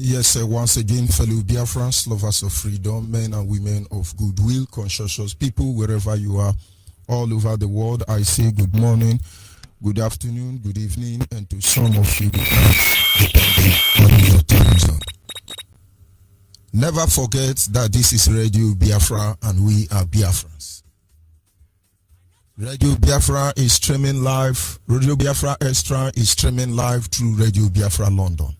Yes, once again, fellow Biafrans, lovers of freedom, men and women of goodwill, conscientious people, wherever you are, all over the world, I say good morning, good afternoon, good evening, and to some of you, depending on your time zone. Never forget that this is Radio Biafra and we are Biafrans. Radio Biafra is streaming live. Radio Biafra Extra is streaming live through Radio Biafra London.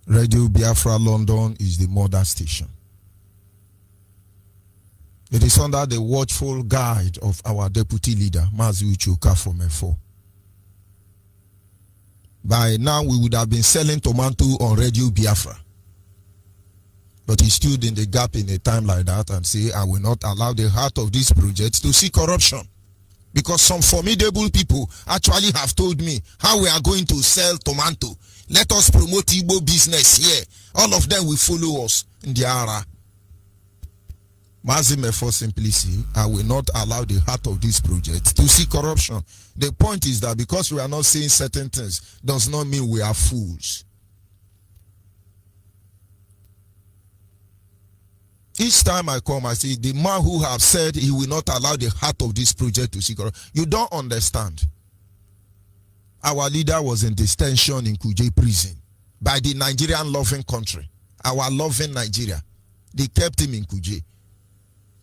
Radio Biafra London is the mother station. It is under the watchful guide of our deputy leader, MAZI from F4. By now, we would have been selling tomato on Radio Biafra. But he stood in the gap in a time like that and say, I will not allow the heart of this project to see corruption. Because some formidable people actually have told me how we are going to sell tomato. Let us promote Igbo business here. All of them will follow us in the ara. MAZI Mefo simply say, I will not allow the heart of this project to see corruption. The point is that because we are not saying certain things, does not mean we are fools. Each time I come, I say, the man who have said he will not allow the heart of this project to see corruption, you don't understand. Our leader was in detention in Kuje prison by the Nigerian loving country, our loving Nigeria. They kept him in Kuje.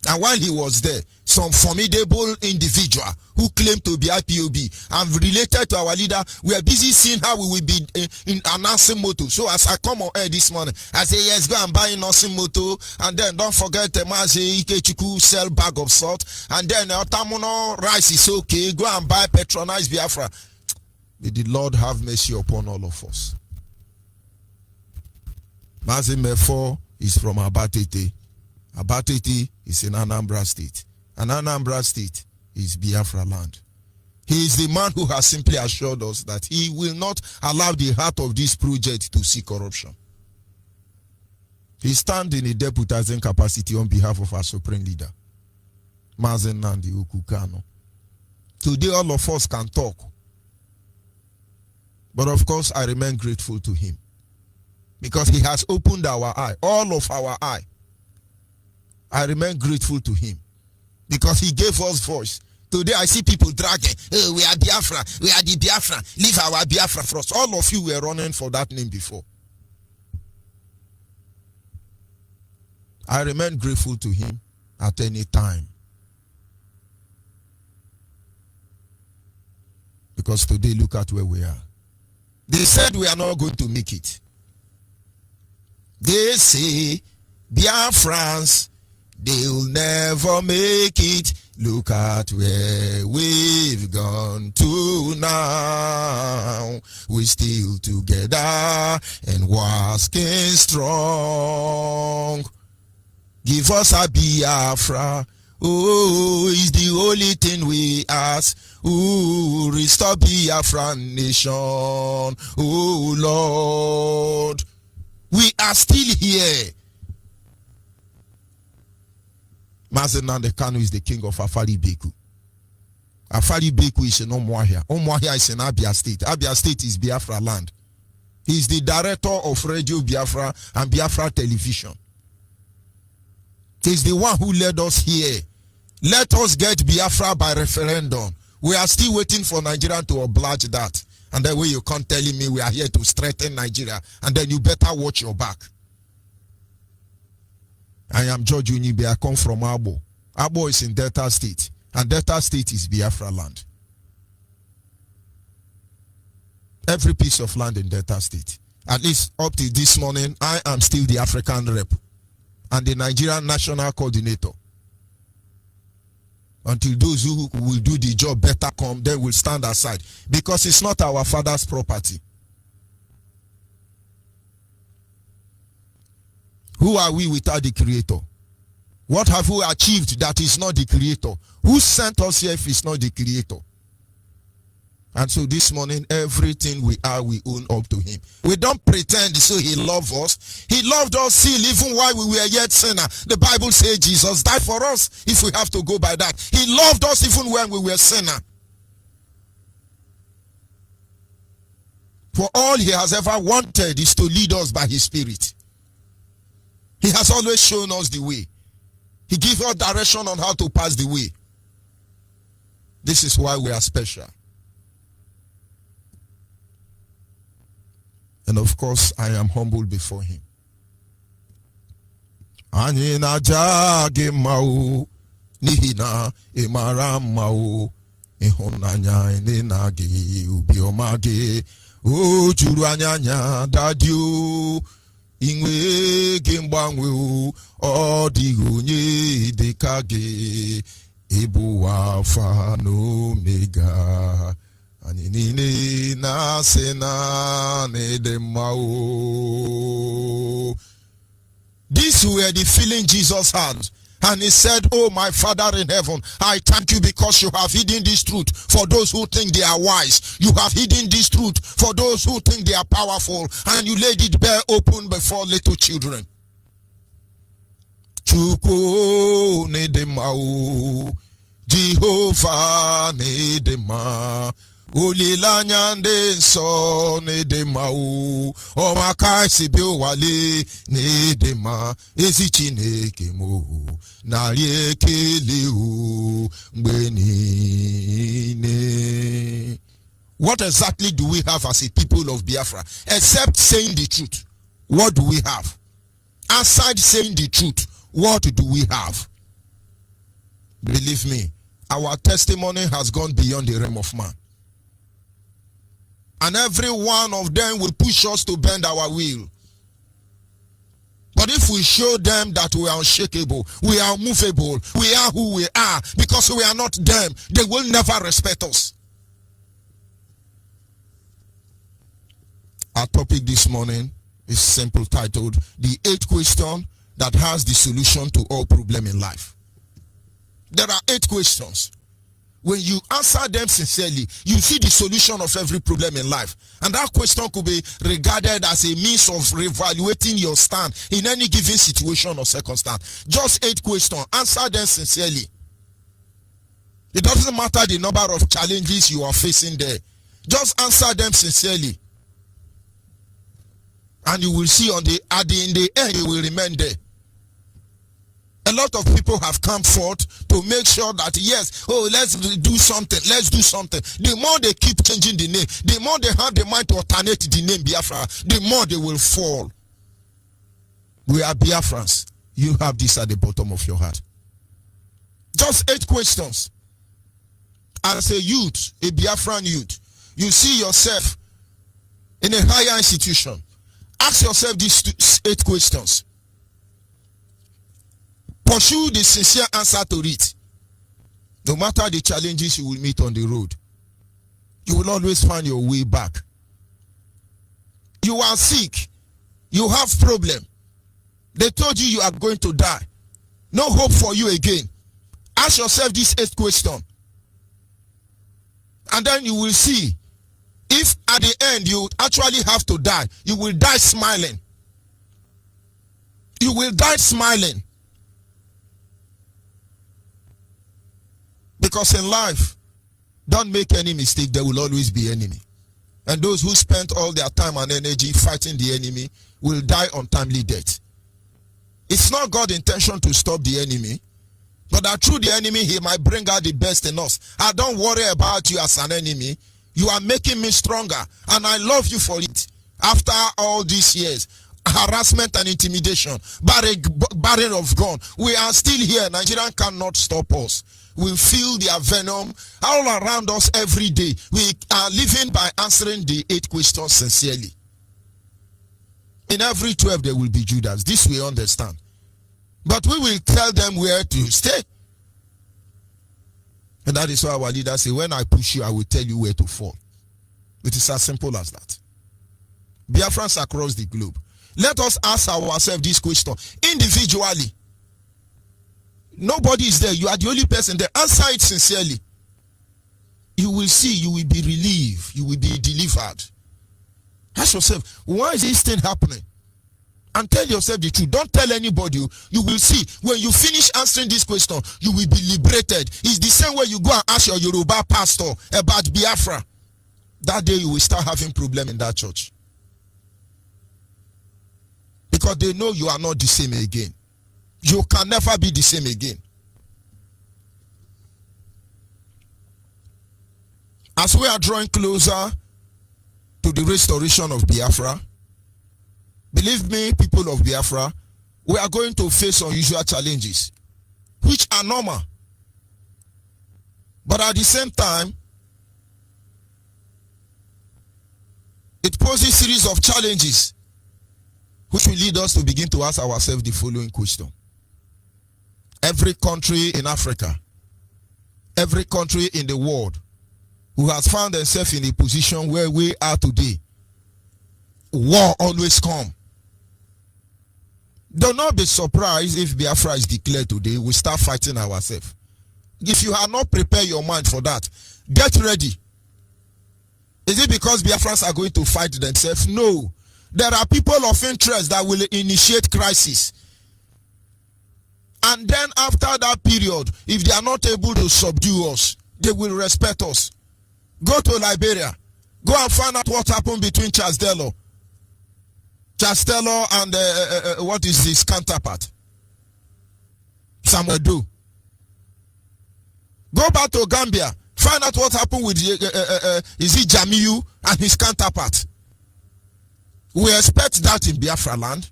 And while he was there, some formidable individual who claimed to be IPOB and related to our leader, we are busy seeing how we will be in announcing motto. So as I come on air this morning, I say, yes, go and buy nursing motto. And then don't forget the MAZI Ikechuku sell bag of salt. And then Otamuno rice is okay. Go and buy patronize Biafra. May the Lord have mercy upon all of us. MAZI Mefo is from Abatete. Abatete is in Anambra State. And Anambra State is Biafra land. He is the man who has simply assured us that he will not allow the heart of this project to see corruption. He stands in a deputizing capacity on behalf of our supreme leader, Mazen Nandi Ukukano. Today all of us can talk. But of course, I remain grateful to him. Because he has opened our eye, all of our eye. I remain grateful to him. Because he gave us voice. Today I see people dragging, oh, we are Biafra, we are the Biafra, leave our Biafra for us. All of you were running for that name before. I remain grateful to him at any time. Because today, look at where we are. They said we are not going to make it. They say, Biafrans, they'll never make it. Look at where we've gone to now. We're still together and walking strong. Give us a Biafra. Oh, it's the only thing we ask. Oh, restore Biafra nation. Oh, Lord. We are still here. Mazen Nnamdi Kanu is the king of Afari Beku. Afari Beku is in Umuahia. Umuahia is in Abia State. Abia State is Biafra land. He is the director of Radio Biafra and Biafra Television. He is the one who led us here. Let us get Biafra by referendum. We are still waiting for Nigeria to oblige that. And then when you come telling me we are here to strengthen Nigeria, and then you better watch your back. I am George Onyeibe. I come from Abo. Abo is in Delta State. And Delta State is Biafra land. Every piece of land in Delta State. At least up to this morning, I am still the African rep. And the Nigerian national coordinator. Until those who will do the job better come, they will stand aside. Because it's not our father's property. Who are we without the Creator? What have we achieved that is not the Creator? Who sent us here if it's not the Creator? And so this morning, everything we are, we own up to Him. We don't pretend so He loved us. He loved us still even while we were yet sinner. The Bible says Jesus died for us, if we have to go by that. He loved us even when we were sinner. For all He has ever wanted is to lead us by His Spirit. He has always shown us the way. He gives us direction on how to pass the way. This is why we are special. And of course, I am humble before Him. Anyị na-aja gị mma o, n'ihi na ị mara mma o, ịhụnanya ị na gị, obiọma gị, o juru anya dadi o, inwe gị mgbanwe o, ọ dịghị onye dị ka gị, ị bụ Alpha na Omega. Anyị niile na-asị na n'ịdị mma o. These were the feeling Jesus had. And He said, oh, my Father in heaven, I thank you because you have hidden this truth for those who think they are wise. You have hidden this truth for those who think they are powerful. And you laid it bare open before little children. Chukwu n'ịdị mma o, Jehovah n'ịdị mma. Olilanya ndị nsọ n'ịdị mma o, ọmaka isi bi ụwale n'ịdị mma, ezi Chineke m o, narị ekele o mgbe niile. What exactly do we have as a people of Biafra except saying the truth? What do we have? Aside saying the truth, what do we have? Believe me, our testimony has gone beyond the realm of man. And every one of them will push us to bend our will. But if we show them that we are unshakable, we are unmovable, we are who we are, because we are not them, they will never respect us. Our topic this morning is simple, titled, The 8 Question That Has the Solution to All Problem in Life. There are 8 questions. When you answer them sincerely, you see the solution of every problem in life. And that question could be regarded as a means of reevaluating your stand in any given situation or circumstance. Just 8 questions. Answer them sincerely. It doesn't matter the number of challenges you are facing there. Just answer them sincerely. And you will see in the end, you will remain there. A lot of people have come forth to make sure that, yes, oh, let's do something, let's do something. The more they keep changing the name, the more they have the mind to alternate the name Biafra, the more they will fall. We are Biafrans. You have this at the bottom of your heart. Just 8 questions. As a youth, a Biafran youth, you see yourself in a higher institution. Ask yourself these 8 questions. Pursue the sincere answer to it. No matter the challenges you will meet on the road, you will always find your way back. You are sick. You have problem. They told you are going to die. No hope for you again. Ask yourself this 8th question. And then you will see if at the end you actually have to die, you will die smiling. You will die smiling. Because in life, don't make any mistake, there will always be enemy. And those who spent all their time and energy fighting the enemy will die untimely death. It's not God's intention to stop the enemy, but that through the enemy, he might bring out the best in us. I don't worry about you as an enemy. You are making me stronger, and I love you for it. After all these years, harassment and intimidation, barren of gun, we are still here. Nigeria cannot stop us. We feel their venom all around us every day. We are living by answering the 8 questions sincerely. In every 12 there will be Judas. This we understand. But we will tell them where to stay. And that is why our leaders say, when I push you, I will tell you where to fall. It is as simple as that. Biafrans across the globe, Let us ask ourselves this question individually. Nobody is there. You are the only person there. Answer it sincerely. You will see, you will be relieved, you will be delivered. Ask yourself, why is this thing happening? And tell yourself the truth. Don't tell anybody. You will see, when you finish answering this question, you will be liberated. It's the same way you go and ask your Yoruba pastor about Biafra. That day you will start having problem in that church. Because they know you are not the same again. You can never be the same again. As we are drawing closer to the restoration of Biafra, believe me, people of Biafra, we are going to face unusual challenges, which are normal. But at the same time, it poses a series of challenges, which will lead us to begin to ask ourselves the following question. Every country in Africa, every country in the world who has found themselves in a position where we are today, war always come. Do not be surprised if Biafra is declared today, we start fighting ourselves. If you have not prepared your mind for that, get ready. Is it because Biafrans are going to fight themselves? No. There are people of interest that will initiate crisis. And then after that period, if they are not able to subdue us, they will respect us. Go to Liberia. Go and find out what happened between Charles Taylor and what is his counterpart? Samuel Doe. Go back to Gambia. Find out what happened with is it Jamiu and his counterpart. We expect that in Biafra land.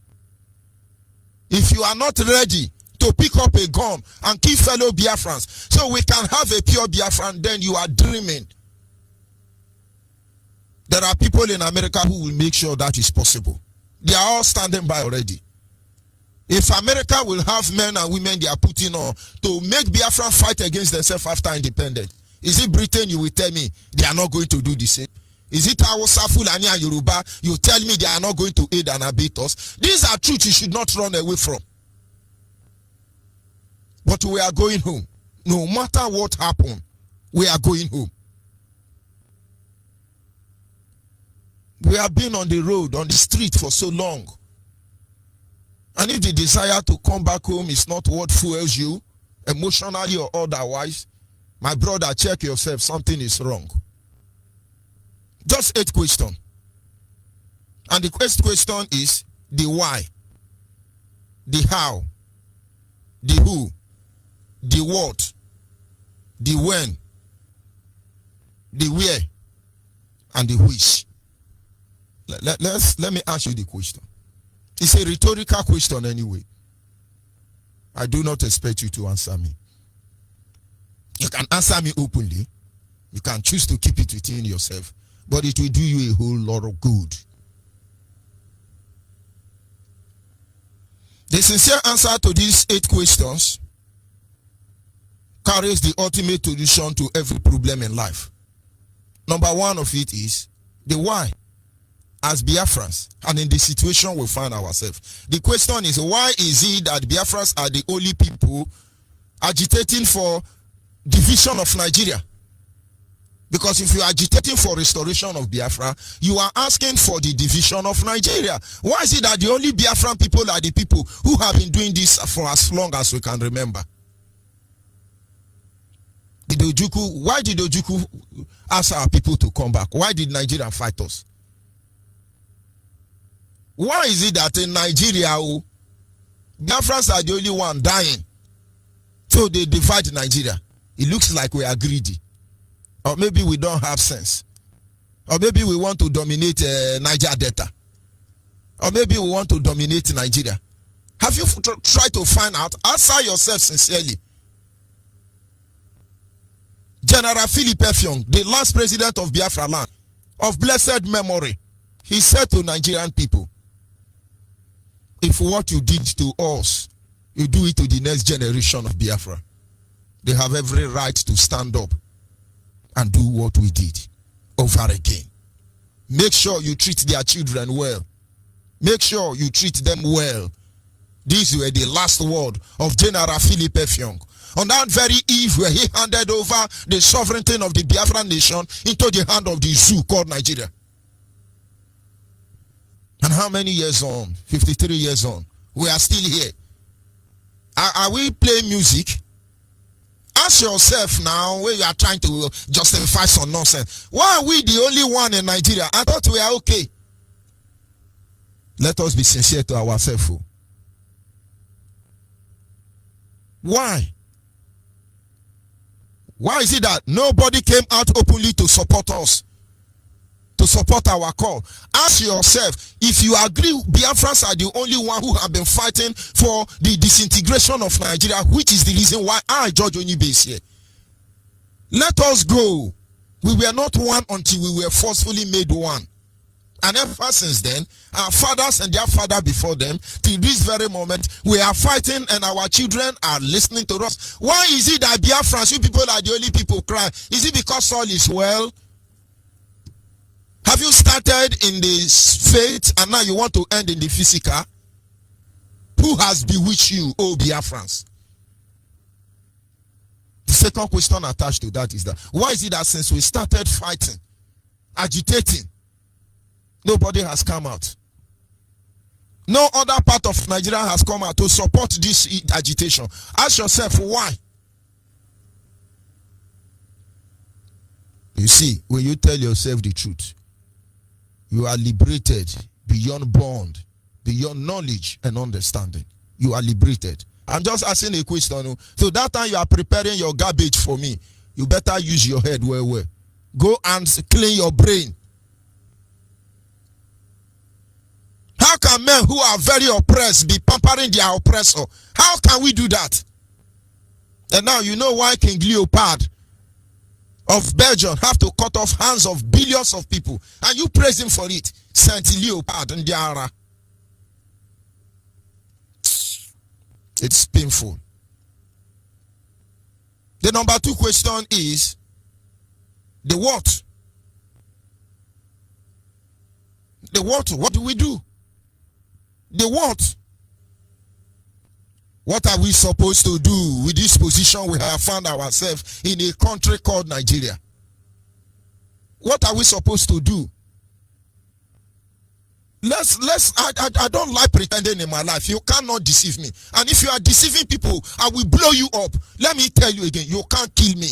If you are not ready to pick up a gun and kill fellow Biafrans so we can have a pure Biafran, then you are dreaming. There are people in America who will make sure that is possible. They are all standing by already. If America will have men and women they are putting on to make Biafra fight against themselves after independence, is it Britain you will tell me they are not going to do the same? Is it Hausa, Fulani and Yoruba you tell me they are not going to aid and abet us? These are truths you should not run away from. But we are going home. No matter what happened, we are going home. We have been on the road, on the street for so long. And if the desire to come back home is not what fuels you, emotionally or otherwise, my brother, check yourself, something is wrong. Just 8 questions. And the first question is the why, the how, the who, the what, the when, the where, and the which. Let me ask you the question. It's a rhetorical question anyway. I do not expect you to answer me. You can answer me openly. You can choose to keep it within yourself. But it will do you a whole lot of good. The sincere answer to these 8 questions carries the ultimate solution to every problem in life. Number 1 of it is the why. As Biafrans and in the situation we find ourselves. The question is, why is it that Biafrans are the only people agitating for division of Nigeria? Because if you are agitating for restoration of Biafra, you are asking for the division of Nigeria. Why is it that the only Biafran people are the people who have been doing this for as long as we can remember? Why did Ojukwu ask our people to come back? Why did Nigeria fight us? Why is it that in Nigeria, Biafrans are the only one dying? So they divide Nigeria. It looks like we are greedy. Or maybe we don't have sense. Or maybe we want to dominate Niger Delta. Or maybe we want to dominate Nigeria. Have you tried to find out? Answer yourself sincerely. General Philip Effiong, the last president of Biafra land, of blessed memory, he said to Nigerian people, if what you did to us, you do it to the next generation of Biafra, they have every right to stand up and do what we did over again. Make sure you treat their children well. Make sure you treat them well. These were the last word of General Philip Effiong. On that very eve where he handed over the sovereignty of the Biafra nation into the hand of the zoo called Nigeria. And how many years on? 53 years on. We are still here. Are we playing music? Ask yourself now, when you are trying to justify some nonsense. Why are we the only one in Nigeria? I thought we are okay. Let us be sincere to ourselves. Why? Why is it that nobody came out openly to support us? To support our call? Ask yourself, if you agree Biafrans are the only one who have been fighting for the disintegration of Nigeria, which is the reason why I, George Onyeibe, is here. Let us go. We were not one until we were forcefully made one. And ever since then, our fathers and their father before them, till this very moment, we are fighting and our children are listening to us. Why is it that Biafrans, you people are the only people cry? Is it because all is well? Have you started in the faith and now you want to end in the physical? Who has bewitched you, oh Biafrans? The second question attached to that is that, why is it that since we started fighting, agitating, nobody has come out? No other part of Nigeria has come out to support this agitation. Ask yourself why. You see, when you tell yourself the truth, you are liberated beyond bond, beyond knowledge and understanding. You are liberated. I'm just asking a question. So that time you are preparing your garbage for me, you better use your head well. Go and clean your brain. How can men who are very oppressed be pampering their oppressor? How can we do that? And now you know why King Leopold of Belgium have to cut off hands of billions of people, and you praise him for it. Saint Leopold and Diara. It's painful. The number 2 question is the what? The what? What do we do? The what? What are we supposed to do with this position we have found ourselves in a country called Nigeria? What are we supposed to do? I don't like pretending in my life. You cannot deceive me. And if you are deceiving people, I will blow you up. Let me tell you again, you can't kill me.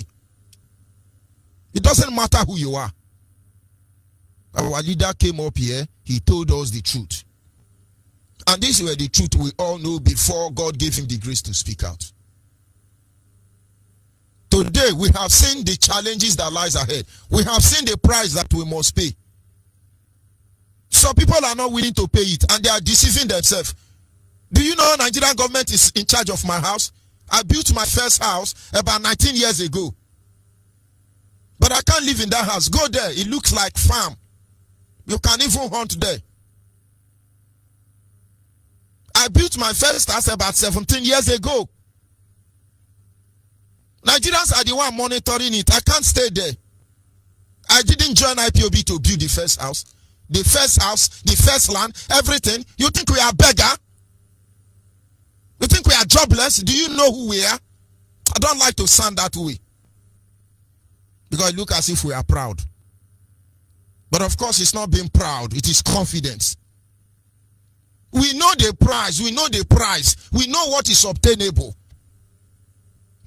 It doesn't matter who you are. Our leader came up here, he told us the truth. And these were the truth we all know before God gave him the grace to speak out. Today, we have seen the challenges that lies ahead. We have seen the price that we must pay. Some people are not willing to pay it, and they are deceiving themselves. Do you know Nigerian government is in charge of my house? I built my first house about 19 years ago. But I can't live in that house. Go there. It looks like farm. You can even hunt there. I built my first house about 17 years ago. Nigerians are the one monitoring it. I can't stay there. I didn't join IPOB to build the first house. The first land, everything. You think we are beggar? You think we are jobless? Do you know who we are? I don't like to sound that way, because it looks as if we are proud. But of course, it's not being proud. It is confidence. We know the price. We know the price. We know what is obtainable.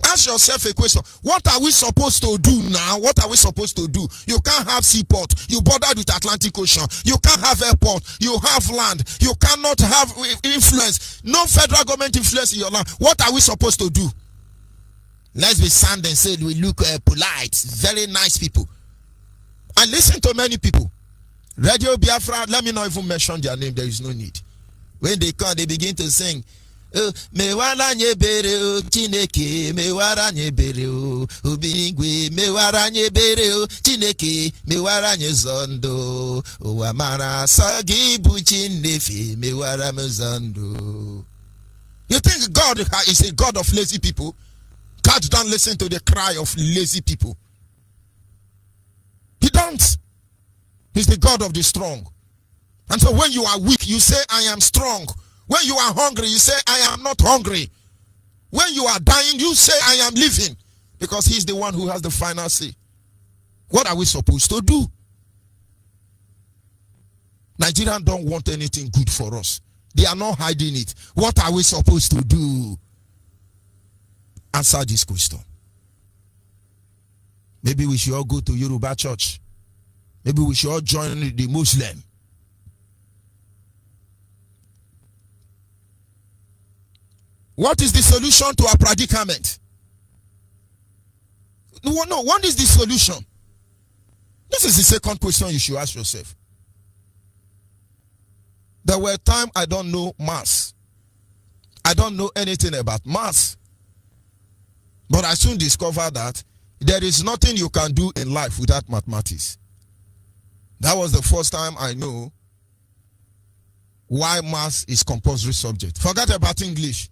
Ask yourself a question. What are we supposed to do now? What are we supposed to do? You can't have seaport. You bordered with Atlantic Ocean. You can't have airport. You have land. You cannot have influence. No federal government influence in your land. What are we supposed to do? Let's be sound and say we look polite. Very nice people. And listen to many people. Radio Biafra, let me not even mention their name. There is no need. When they come, they begin to sing. Mewara nyebere o Chineke, mewara nyebere o Obinigwe, mewara nyebere o Chineke, mewara nyezondo Owamara sagi bu Chinefe, mewara mezondo. You think God is a God of lazy people? God don't listen to the cry of lazy people. He don't. He's the God of the strong. And so when you are weak, you say, I am strong. When you are hungry, you say, I am not hungry. When you are dying, you say, I am living. Because he's the one who has the final say. What are we supposed to do? Nigerians don't want anything good for us. They are not hiding it. What are we supposed to do? Answer this question. Maybe we should all go to Yoruba church. Maybe we should all join the Muslim. What is the solution to our predicament? No, what is the solution? This is the second question you should ask yourself. There were times I don't know maths. I don't know anything about maths. But I soon discovered that there is nothing you can do in life without mathematics. That was the first time I know why maths is compulsory subject. Forget about English.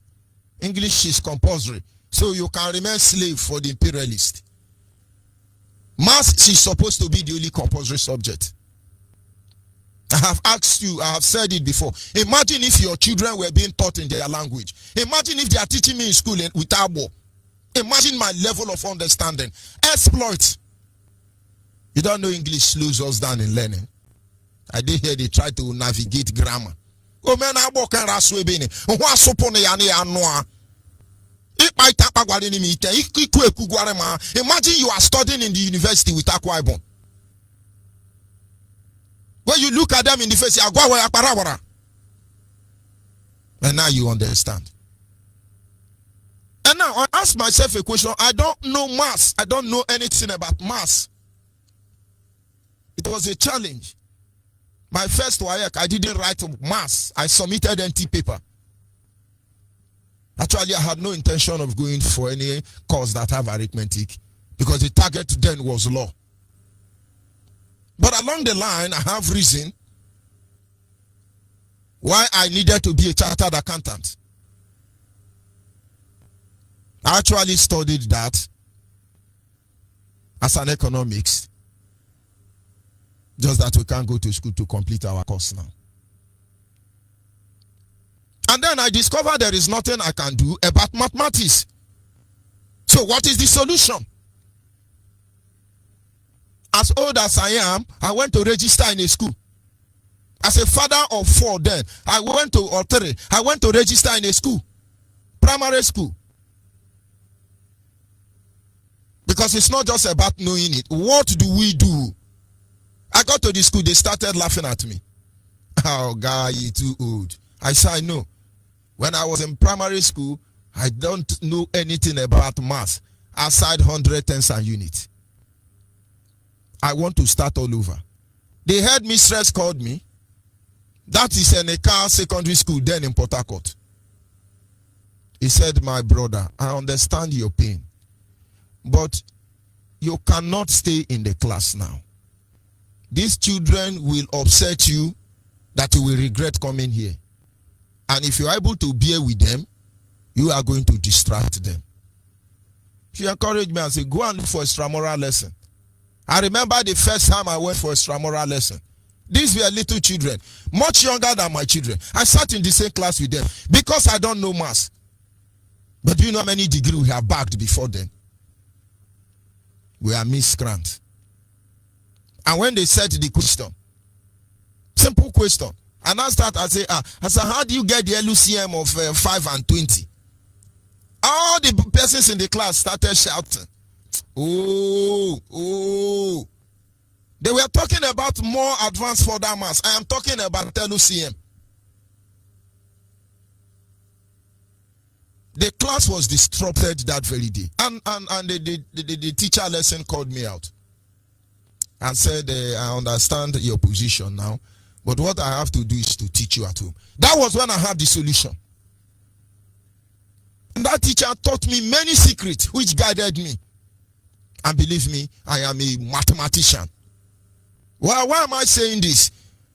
English is compulsory. So you can remain slave for the imperialist. Maths is supposed to be the only compulsory subject. I have asked you, I have said it before. Imagine if your children were being taught in their language. Imagine if they are teaching me in school with Abo. Imagine my level of understanding. Exploit. You don't know English slows us down in learning. I did hear they try to navigate grammar. Oh man, Abo can raswe bene. Wa sopone ya ne anoa. Imagine you are studying in the university with Akwa Ibom. When you look at them in the face, and now you understand. And now I ask myself a question. I don't know maths. I don't know anything about maths. It was a challenge. My first WAEC, I didn't write maths. I submitted empty paper. Actually, I had no intention of going for any course that have arithmetic because the target then was law. But along the line, I have reason why I needed to be a chartered accountant. I actually studied that as an economics, just that we can't go to school to complete our course now. And then I discovered there is nothing I can do about mathematics. So what is the solution? As old as I am, I went to register in a school. As a father of 4 then, I went to register in a school. Primary school. Because it's not just about knowing it. What do we do? I got to the school, they started laughing at me. Oh, guy, you're too old. I said, no. When I was in primary school, I don't know anything about math outside 100 tens and units. I want to start all over. The headmistress called me. That is in a car secondary school then in Port Harcourt. He said, my brother, I understand your pain, but you cannot stay in the class now. These children will upset you that you will regret coming here. And if you are able to bear with them, you are going to distract them. She encouraged me and said, go and look for extramural lesson. I remember the first time I went for extramural lesson. These were little children, much younger than my children. I sat in the same class with them because I don't know maths. But do you know how many degrees we have bagged before then? We are miscreant. And when they said the question, simple question, and I start, I say, how do you get the LUCM of 5 and 20? All the persons in the class started shouting. Oh. They were talking about more advanced further maths. I am talking about LUCM. The class was disrupted that very day. And the teacher lesson called me out and said, I understand your position now, but what I have to do is to teach you at home. That was when I had the solution. And that teacher taught me many secrets which guided me. And believe me, I am a mathematician. Well, why am I saying this?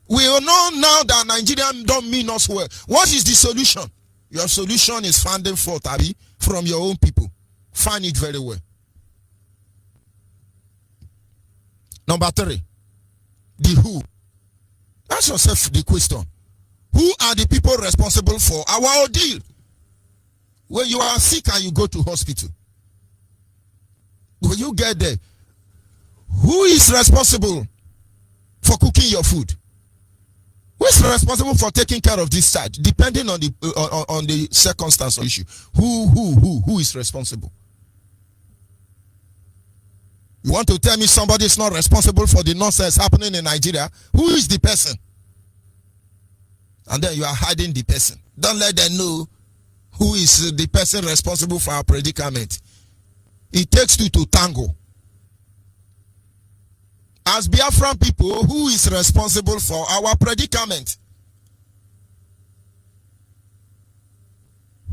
We know now that Nigerians don't mean us well. What is the solution? Your solution is finding fault, Abby, from your own people. Find it very well. Number 3, the who. Ask yourself the question. Who are the people responsible for our ordeal? When you are sick and you go to hospital, when you get there, who is responsible for cooking your food? Who is responsible for taking care of this child? Depending on the circumstance or issue. Who is responsible? You want to tell me somebody is not responsible for the nonsense happening in Nigeria? Who is the person? And then you are hiding the person. Don't let them know who is the person responsible for our predicament. It takes two to tango. As Biafran people, who is responsible for our predicament?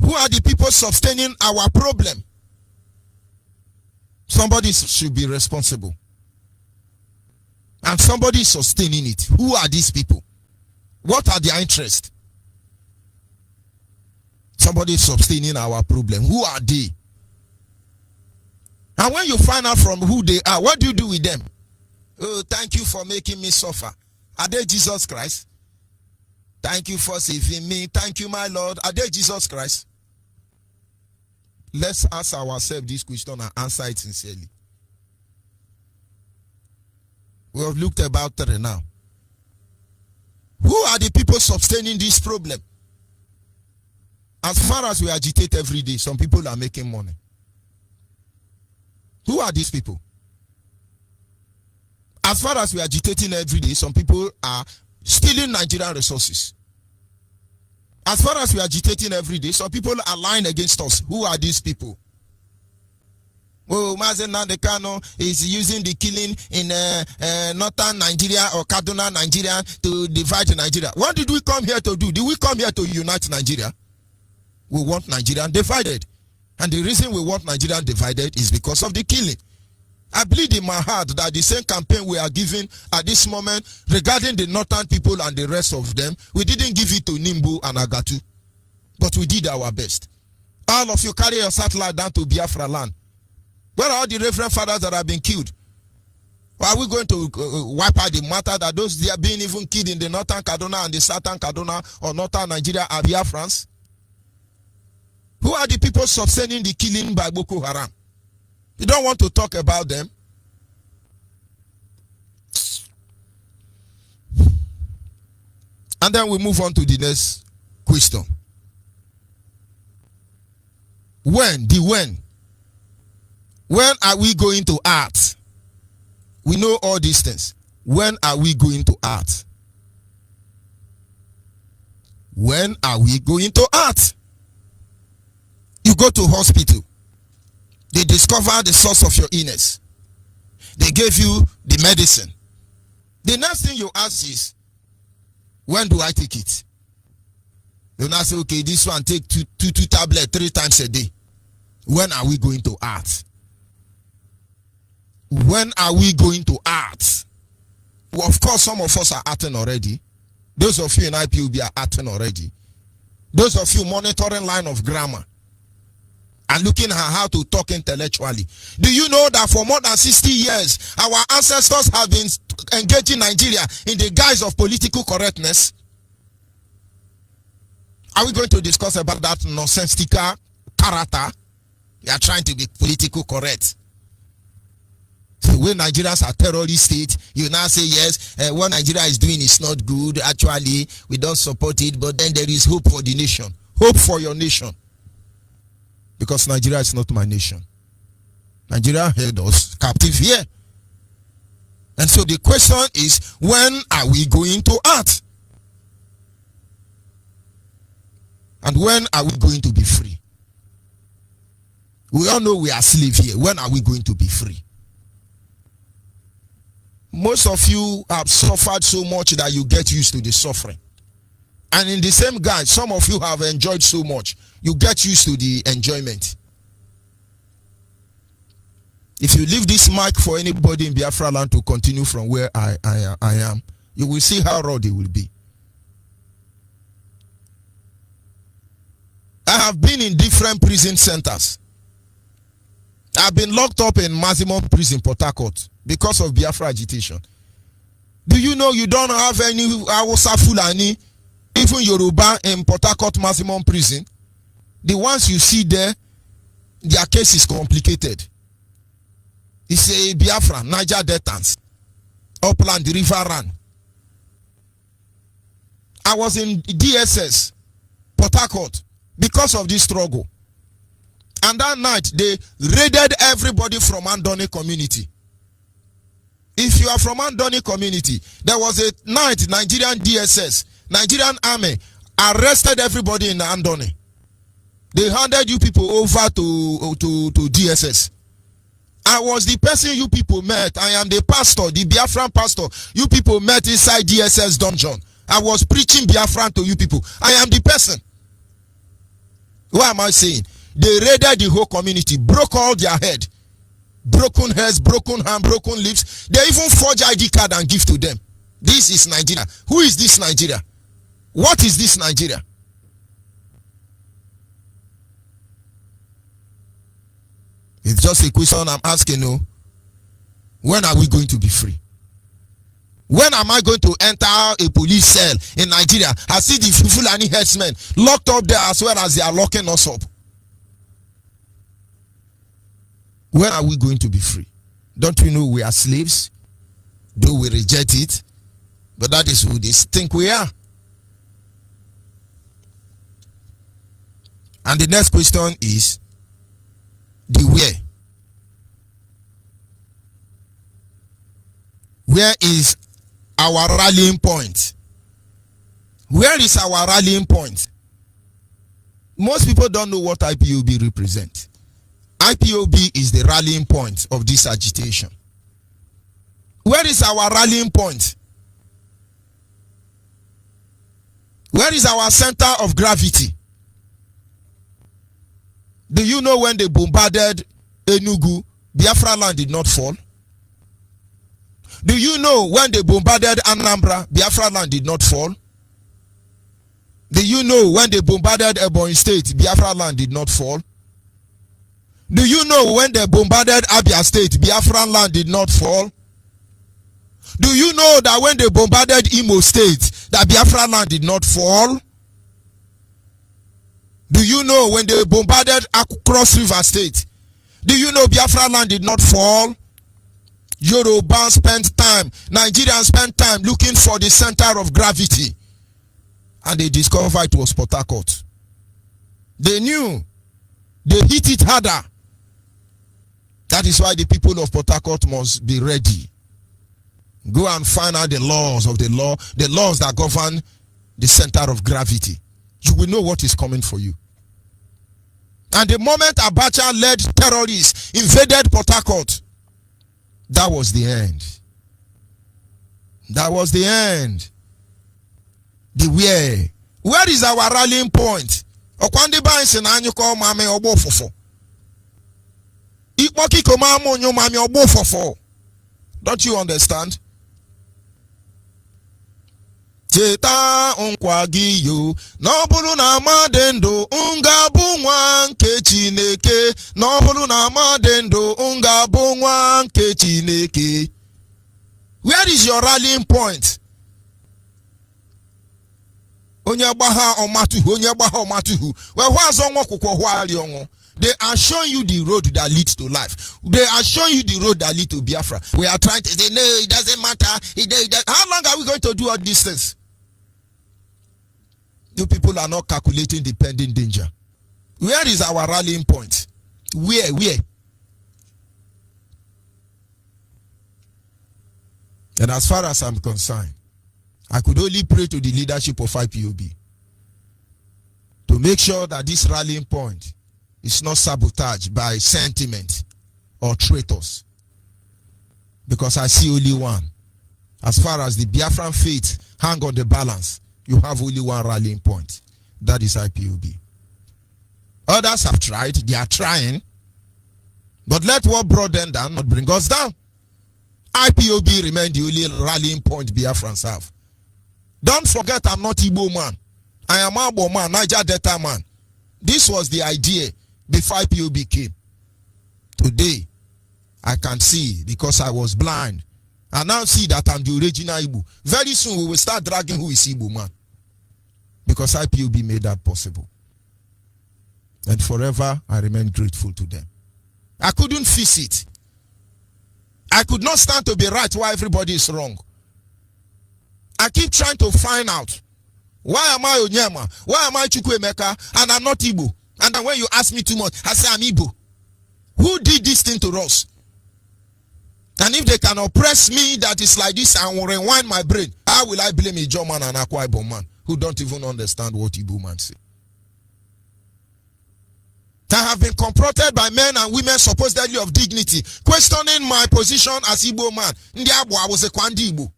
Who are the people sustaining our problem? Somebody should be responsible. And somebody is sustaining it. Who are these people? What are their interests? Somebody is sustaining our problem. Who are they? And when you find out from who they are, what do you do with them? Oh, thank you for making me suffer. Are they Jesus Christ? Thank you for saving me. Thank you, my Lord. Are they Jesus Christ? Let's ask ourselves this question and answer it sincerely. We have looked about 3 now. Who are the people sustaining this problem? As far as we agitate every day, some people are making money. Who are these people? As far as we are agitating every day, some people are stealing Nigerian resources. As far as we are agitating every day, some people are lying against us. Who are these people? Oh, MAZI 9Th is using the killing in northern Nigeria or Kaduna, Nigeria to divide Nigeria. What did we come here to do? Did we come here to unite Nigeria? We want Nigeria divided. And the reason we want Nigeria divided is because of the killing. I believe in my heart that the same campaign we are giving at this moment regarding the northern people and the rest of them, we didn't give it to Nimbu and Agatu, but we did our best. All of you carry your satellite down to Biafra land. Where are all the reverend fathers that have been killed? Or are we going to wipe out the matter that those they are being even killed in the northern Kaduna and the southern Kaduna or northern Nigeria are Biafrans? Who are the people sustaining the killing by Boko Haram? You don't want to talk about them? And then we move on to the next question. When are we going to act? We know all these things. When are we going to act? When are we going to act? You go to hospital. They discover the source of your illness. They gave you the medicine. The next thing you ask is, when do I take it? You now say, okay, this one take two tablets 3 times a day. When are we going to act? When are we going to act? Well, of course, some of us are acting already. Those of you in IPOB are acting already. Those of you monitoring line of grammar and looking at how to talk intellectually. Do you know that for more than 60 years, our ancestors have been engaging Nigeria in the guise of political correctness? Are we going to discuss about that nonsensical character? You are trying to be political correct. So when Nigerians are terrorist state, you now say yes, what Nigeria is doing is not good. Actually, we don't support it, but then there is hope for the nation. Hope for your nation. Because Nigeria is not my nation. Nigeria held us captive here. And so the question is, when are we going to act? And when are we going to be free? We all know we are slaves here. When are we going to be free? Most of you have suffered so much that you get used to the suffering. And in the same guise, some of you have enjoyed so much, you get used to the enjoyment. If you leave this mic for anybody in Biafra land to continue from where I am, you will see how raw they will be. I have been in different prison centers. I've been locked up in maximum prison, Port Harcourt, because of Biafra agitation. Do you know you don't have any Hausa Fulani, even Yoruba in Port Harcourt maximum prison? The ones you see there, their case is complicated. It's a Biafra, Niger Deltans, Upland, River Run. I was in DSS, Port Harcourt, because of this struggle. And that night, they raided everybody from Andoni community. If you are from Andoni community, there was a night Nigerian DSS, Nigerian army, arrested everybody in Andoni. They handed you people over to DSS. I was the person you people met. I am the pastor, the Biafran pastor. You people met inside DSS dungeon. I was preaching Biafran to you people. I am the person. What am I saying? They raided the whole community, broke all their head. Broken heads, broken hand, broken lips. They even forge ID card and give to them. This is Nigeria. Who is this Nigeria? What is this Nigeria? It's just a question I'm asking you. When are we going to be free? When am I going to enter a police cell in Nigeria? I see the Fulani headsmen locked up there as well as they are locking us up. When are we going to be free? Don't we know we are slaves? Do we reject it? But that is who they think we are. And the next question is the where. Where is our rallying point? Where is our rallying point? Most people don't know what IPOB represents. IPOB is the rallying point of this agitation. Where is our rallying point? Where is our center of gravity? Do you know when they bombarded Enugu, Biafra land did not fall? Do you know when they bombarded Anambra, Biafra land did not fall? Do you know when they bombarded Ebonyi State, Biafra land did not fall? Do you know when they bombarded Abia State, Biafra land did not fall? Do you know that when they bombarded Imo State, that Biafra land did not fall? Do you know when they bombarded Cross River State? Do you know Biafra land did not fall? Yoruba spent time, Nigerians spent time looking for the center of gravity. And they discovered it was Port Harcourt. They knew. They hit it harder. That is why the people of Port Harcourt must be ready. Go and find out the laws of the law, the laws that govern the center of gravity. You will know what is coming for you. And the moment Abacha-led terrorists invaded Port Harcourt, that was the end. That was the end. The where. Where is our rallying point? Don't you understand? Cheta nkwa gị yo n'ọbụrụ na amadị ndụ ngabụ nwa nke Chineke n'ọbụrụ na amadị ndụ ngabụ nwa nke Chineke. Where is your rallying point? Onye gbaha ọmatuhu, onye gbaha ọmatuhu. They are showing you the road that leads to life. They are showing you the road that leads to Biafra. We are trying to say, no, it doesn't matter. How long are we going to do all these things? You people are not calculating the pending danger. Where is our rallying point? Where? And as far as I'm concerned, I could only pray to the leadership of IPOB to make sure that this rallying point is not sabotaged by sentiment or traitors. Because I see only one. As far as the Biafran faith hang on the balance, you have only one rallying point. That is IPOB. Others have tried, they are trying. But let what brought them down not bring us down. IPOB remain the only rallying point Biafrans have. Don't forget, I'm not Igbo man. I am Abo man, Niger Delta man. This was the idea before IPOB came. Today, I can see because I was blind. And now see that I'm the original Igbo. Very soon we will start dragging who is Igbo man. Because IPOB made that possible. And forever I remain grateful to them. I couldn't fix it. I could not stand to be right while everybody is wrong. I keep trying to find out, why am I Onyema? Why am I Chukwuemeka and I'm not Igbo? And then when you ask me too much, I say I'm Igbo. Who did this thing to us? And if they can oppress me that is like this and will rewind my brain, how will I blame a German and Akwa Ibom man who don't even understand what Igbo man say? I have been confronted by men and women supposedly of dignity, questioning my position as Igbo man. I was a Kwandi Igbo.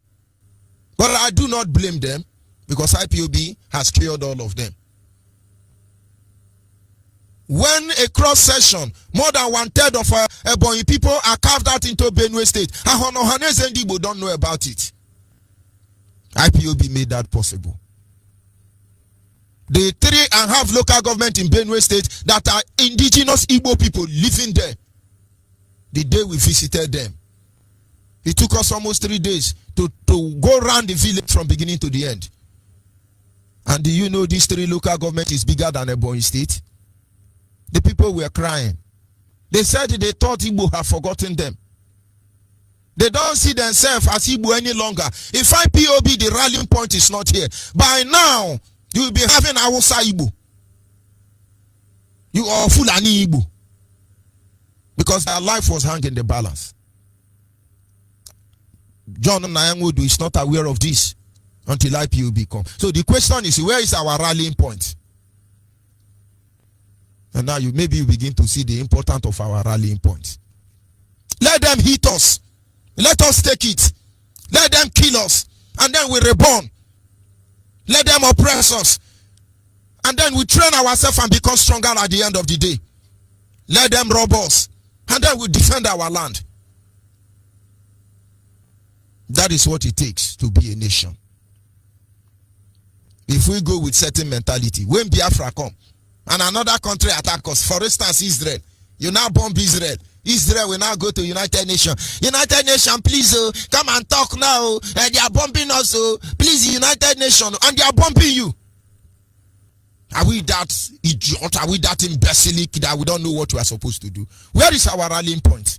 But I do not blame them because IPOB has killed all of them. When a cross section, more than 1/3 of Ebonyi people are carved out into Benue State, Ahonohanes and Igbo don't know about it. IPOB made that possible. The 3.5 local government in Benue State that are indigenous Igbo people living there, the day we visited them, it took us almost 3 days to go around the village from beginning to the end. And do you know these 3 local government is bigger than Ebonyi State? The people were crying. They said they thought Igbo have forgotten them. They don't see themselves as Igbo any longer. If IPOB, the rallying point is not here, by now you will be having Hausa Igbo. You are Fulani Igbo. Because their life was hanging in the balance. John Nyangodu is not aware of this until IPOB comes. So the question is, where is our rallying point? And now maybe you begin to see the importance of our rallying point. Let them hit us. Let us take it. Let them kill us. And then we reborn. Let them oppress us. And then we train ourselves and become stronger at the end of the day. Let them rob us. And then we defend our land. That is what it takes to be a nation. If we go with certain mentality, when Biafra come and another country attack us, for instance Israel, you now bomb Israel. Israel will now go to United Nations. United Nations, please come and talk now. They are bombing us. Please, United Nations, and they are bombing you. Are we that idiot? Are we that imbecilic that we don't know what we are supposed to do? Where is our rallying point?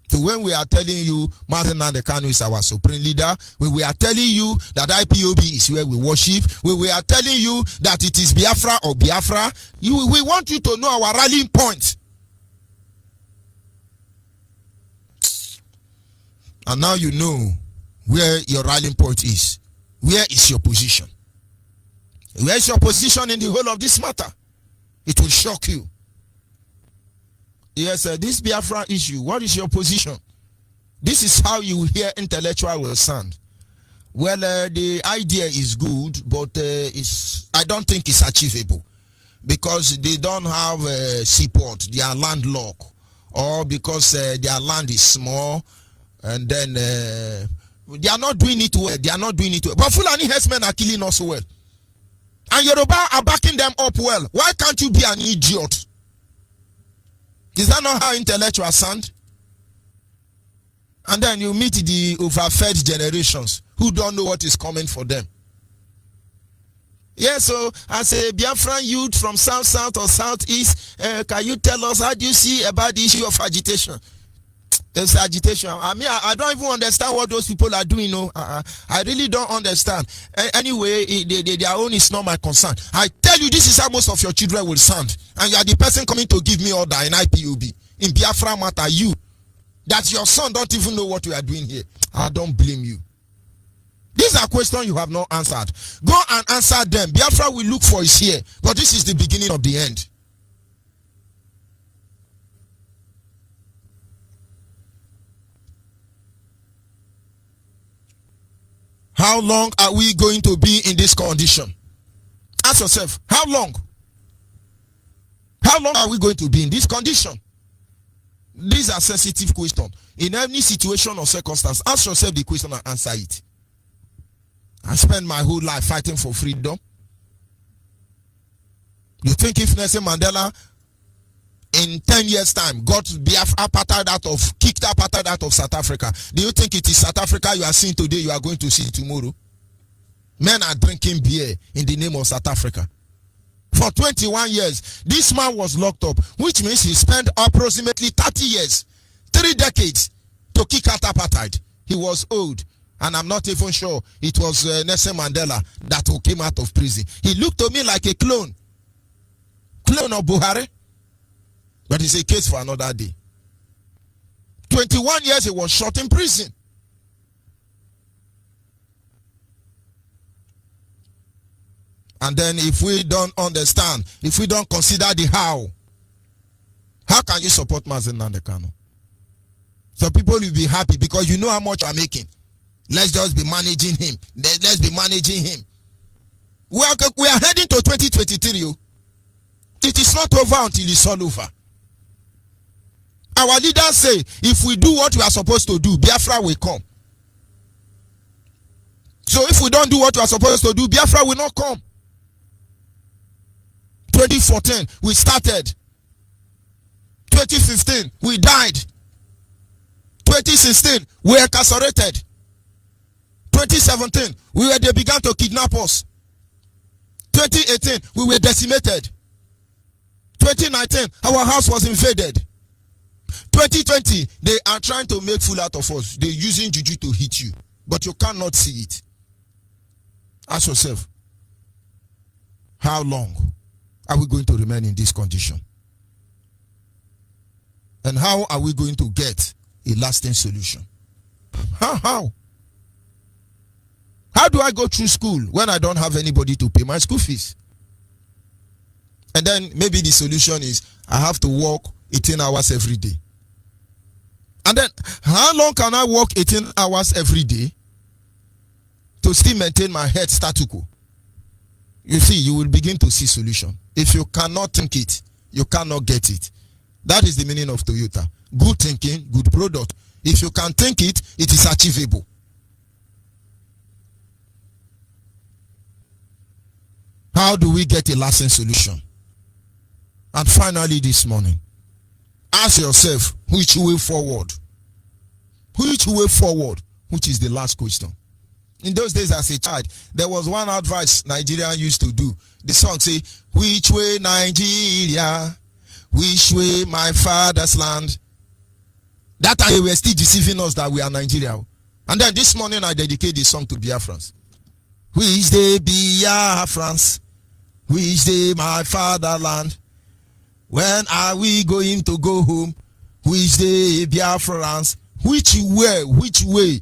So when we are telling you MAZI 9Th is our supreme leader, when we are telling you that IPOB is where we worship, when we are telling you that it is Biafra or Biafra, we want you to know our rallying point. And now you know where your rallying point is. Where is your position? Where is your position in the whole of this matter? It will shock you. Yes, this Biafra issue, what is your position? This is how you hear intellectual will sound. Well, the idea is good, but I don't think it's achievable. Because they don't have seaport, they are landlocked. Or because their land is small, and then they are not doing it well. They are not doing it well. But Fulani herdsmen are killing us well. And Yoruba are backing them up well. Why can't you be an idiot? Is that not how intellectual sound? And then you meet the overfed generations who don't know what is coming for them. Yeah, so as a Biafran youth from south or southeast, can you tell us how do you see about the issue of agitation? There's agitation. I mean, I don't even understand what those people are doing. No, I really don't understand. Anyway, their own is not my concern. I tell you, this is how most of your children will sound. And you are the person coming to give me order in IPOB. In Biafra matter, you. That your son don't even know what we are doing here. I don't blame you. These are questions you have not answered. Go and answer them. Biafra will look for is here. But this is the beginning of the end. How long are we going to be in this condition? Ask yourself, how long? How long are we going to be in this condition? These are sensitive questions. In any situation or circumstance, ask yourself the question and answer it. I spent my whole life fighting for freedom. You think if Nelson Mandela in 10 years' time, got Biafra kicked apartheid out of South Africa, do you think it is South Africa you are seeing today you are going to see tomorrow? Men are drinking beer in the name of South Africa. For 21 years, this man was locked up, which means he spent approximately 30 years, 3 decades, to kick out apartheid. He was old, and I'm not even sure it was Nelson Mandela that came out of prison. He looked to me like a clone of Buhari, but it's a case for another day. 21 years he was shot in prison. And then if we don't understand, if we don't consider the how can you support MAZI Nnamdi Kanu? Some people will be happy because you know how much I'm making. Let's just be managing him. Let's be managing him. We are heading to 2023. It is not over until it's all over. Our leaders say, if we do what we are supposed to do, Biafra will come. So if we don't do what we are supposed to do, Biafra will not come. 2014, we started. 2015, we died. 2016, we were incarcerated. 2017, they began to kidnap us. 2018, we were decimated. 2019, our house was invaded. 2020, they are trying to make fool out of us. They're using juju to hit you, but you cannot see it. Ask yourself, how long are we going to remain in this condition? And how are we going to get a lasting solution? How? How do I go through school when I don't have anybody to pay my school fees? And then maybe the solution is I have to work 18 hours every day. And then how long can I work 18 hours every day to still maintain my head status quo? You see, you will begin to see solution. If you cannot think it, you cannot get it. That is the meaning of Toyota. Good thinking, good product. If you can think it, it is achievable. How do we get a lasting solution? And finally this morning, ask yourself, which way forward? Which way forward? Which is the last question. In those days as a child, there was one advice Nigeria used to do. The song say, which way Nigeria? Which way my father's land? That time they were still deceiving us that we are Nigeria. And then this morning I dedicate this song to Biafrans. Which day Biafrans? Which day my fatherland? When are we going to go home? Which day Biafrans? Which way? Which way?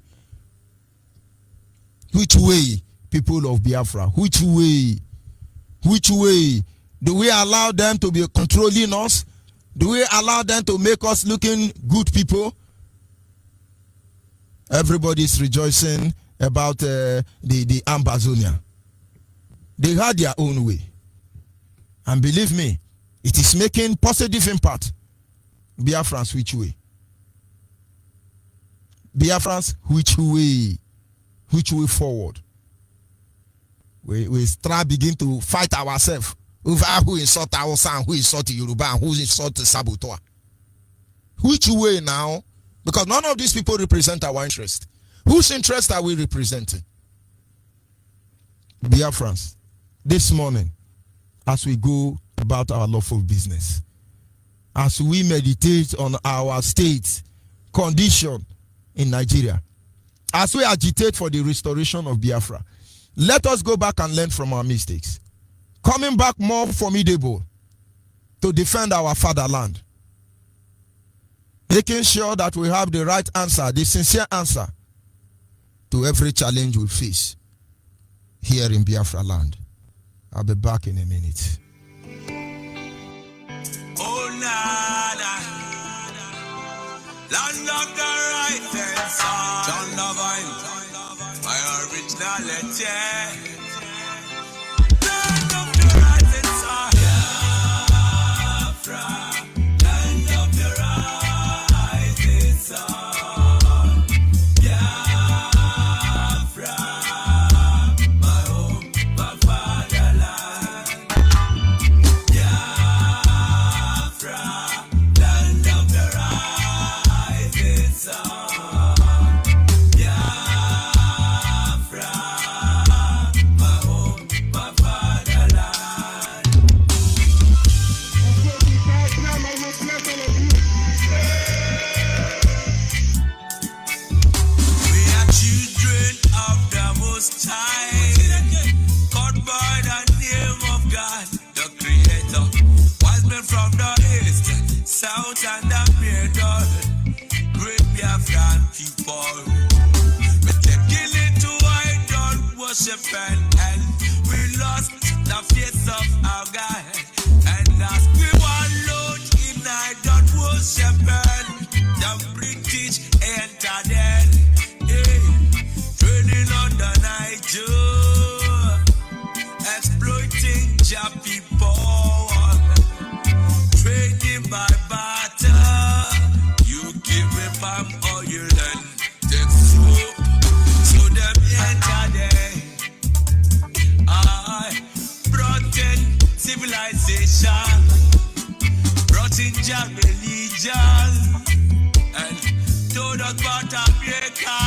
Which way, people of Biafra? Which way? Which way? Do we allow them to be controlling us? Do we allow them to make us looking good people? Everybody's rejoicing about the Ambazonia. They had their own way. And believe me, it is making positive impact. Biafrans, which way? Biafrans, which way? Which way forward? We start begin to fight ourselves over who insult our son, who insult Yoruba, and who insult Saboteur. Which way now? Because none of these people represent our interest. Whose interest are we representing? Biafrans, this morning, as we go about our lawful business, as we meditate on our state condition in Nigeria, as we agitate for the restoration of Biafra, let us go back and learn from our mistakes. Coming back more formidable to defend our fatherland. Making sure that we have the right answer, the sincere answer to every challenge we face here in Biafra land. I'll be back in a minute. Oh, nada. Land of the right side. John Lovine. My originality. Land of the right side. Biafra. Land of the right side. Biafra. My home, my fatherland. Biafra. worship and we lost the face of our God. And as we were alone in I don't worship and the British entered in, training on the Niger, exploiting your people, trading by barter. You give me palm oil and take soup, so them enter there. I brought in civilization, brought in your religion, and told us about America,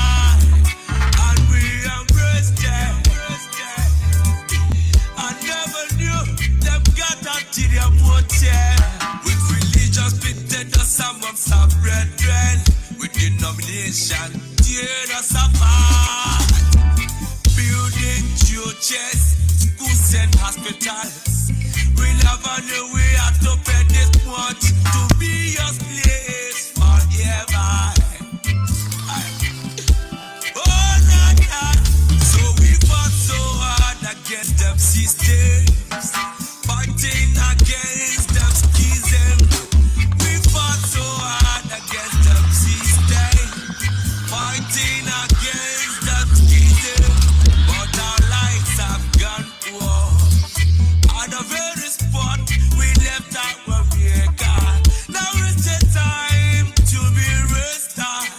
and we embraced them. I never knew them got ulterior motive. With religious pitted us amongst our brethren, with denomination tear us apart. Building churches, schools and hospitals. We never knew we had to pay this much to be your slaves forever. Oh, nah. So we fought so hard against them systems, fighting against them schisms. We fought so hard against them systems, fighting against them schisms. But our lives have gone poor. At the very spot we left our America. Now is the time to be restored.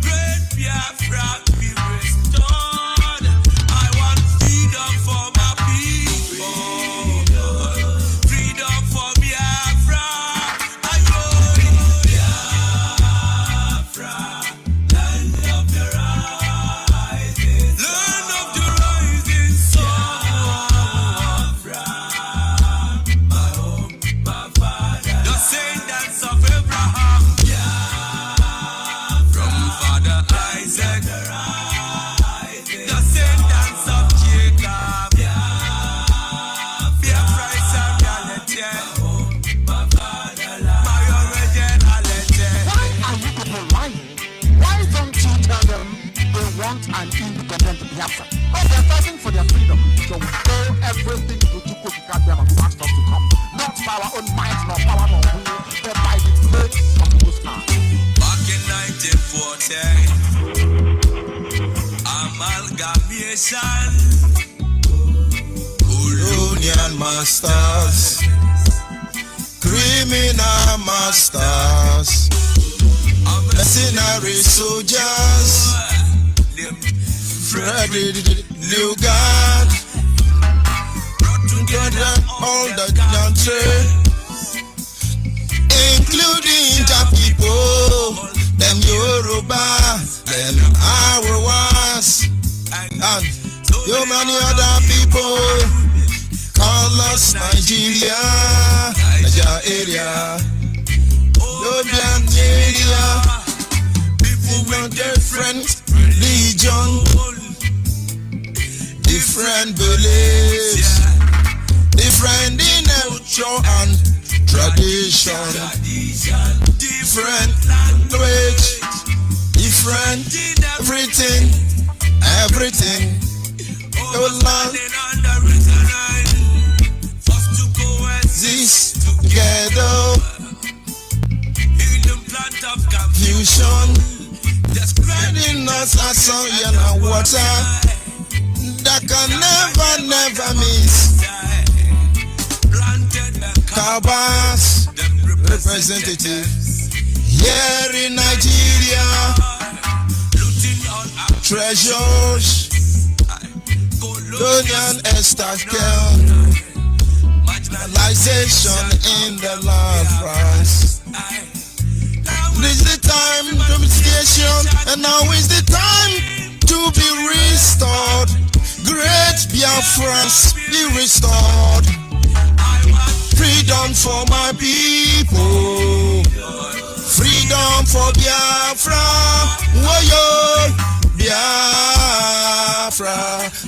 Great Biafra be restored. I want freedom for my people. Freedom for Biafra. Ayo, Biafra, land of the rising sun. Land of the rising sun. Biafra, my home, my father. The descendants of Abraham. From Father Isaac. The descendants of Jacob. Biafra is a reality. My originality. Why are you people lying? Why don't you tell them they want an independent Biafra? Oh, they're fighting for their freedom. So we owe everything to Chukwuka who asked us to come. Not by our own might, nor power, nor will, but by the grace of the Most High. Back in 1940, amalgamation, Colonial masters, criminal masters, mercenary soldiers, Frederick Lugard, together all the country, including the people, them Yoruba, them Arewas, and so many other people. Call us Nigeria, Nigeria, European area. People with different religion, different beliefs, different in culture and tradition, different language, different everything. Your land exist together. Confusion, spreading us as oil and water that can never miss. Kabas representatives here in Nigeria, treasures, colonial estacle, marginalization in the land France. This is the time to investigation, and now is the time to be restored. Great Biafrans be restored. Freedom for my people. Freedom for Biafra. Woyo Biafra,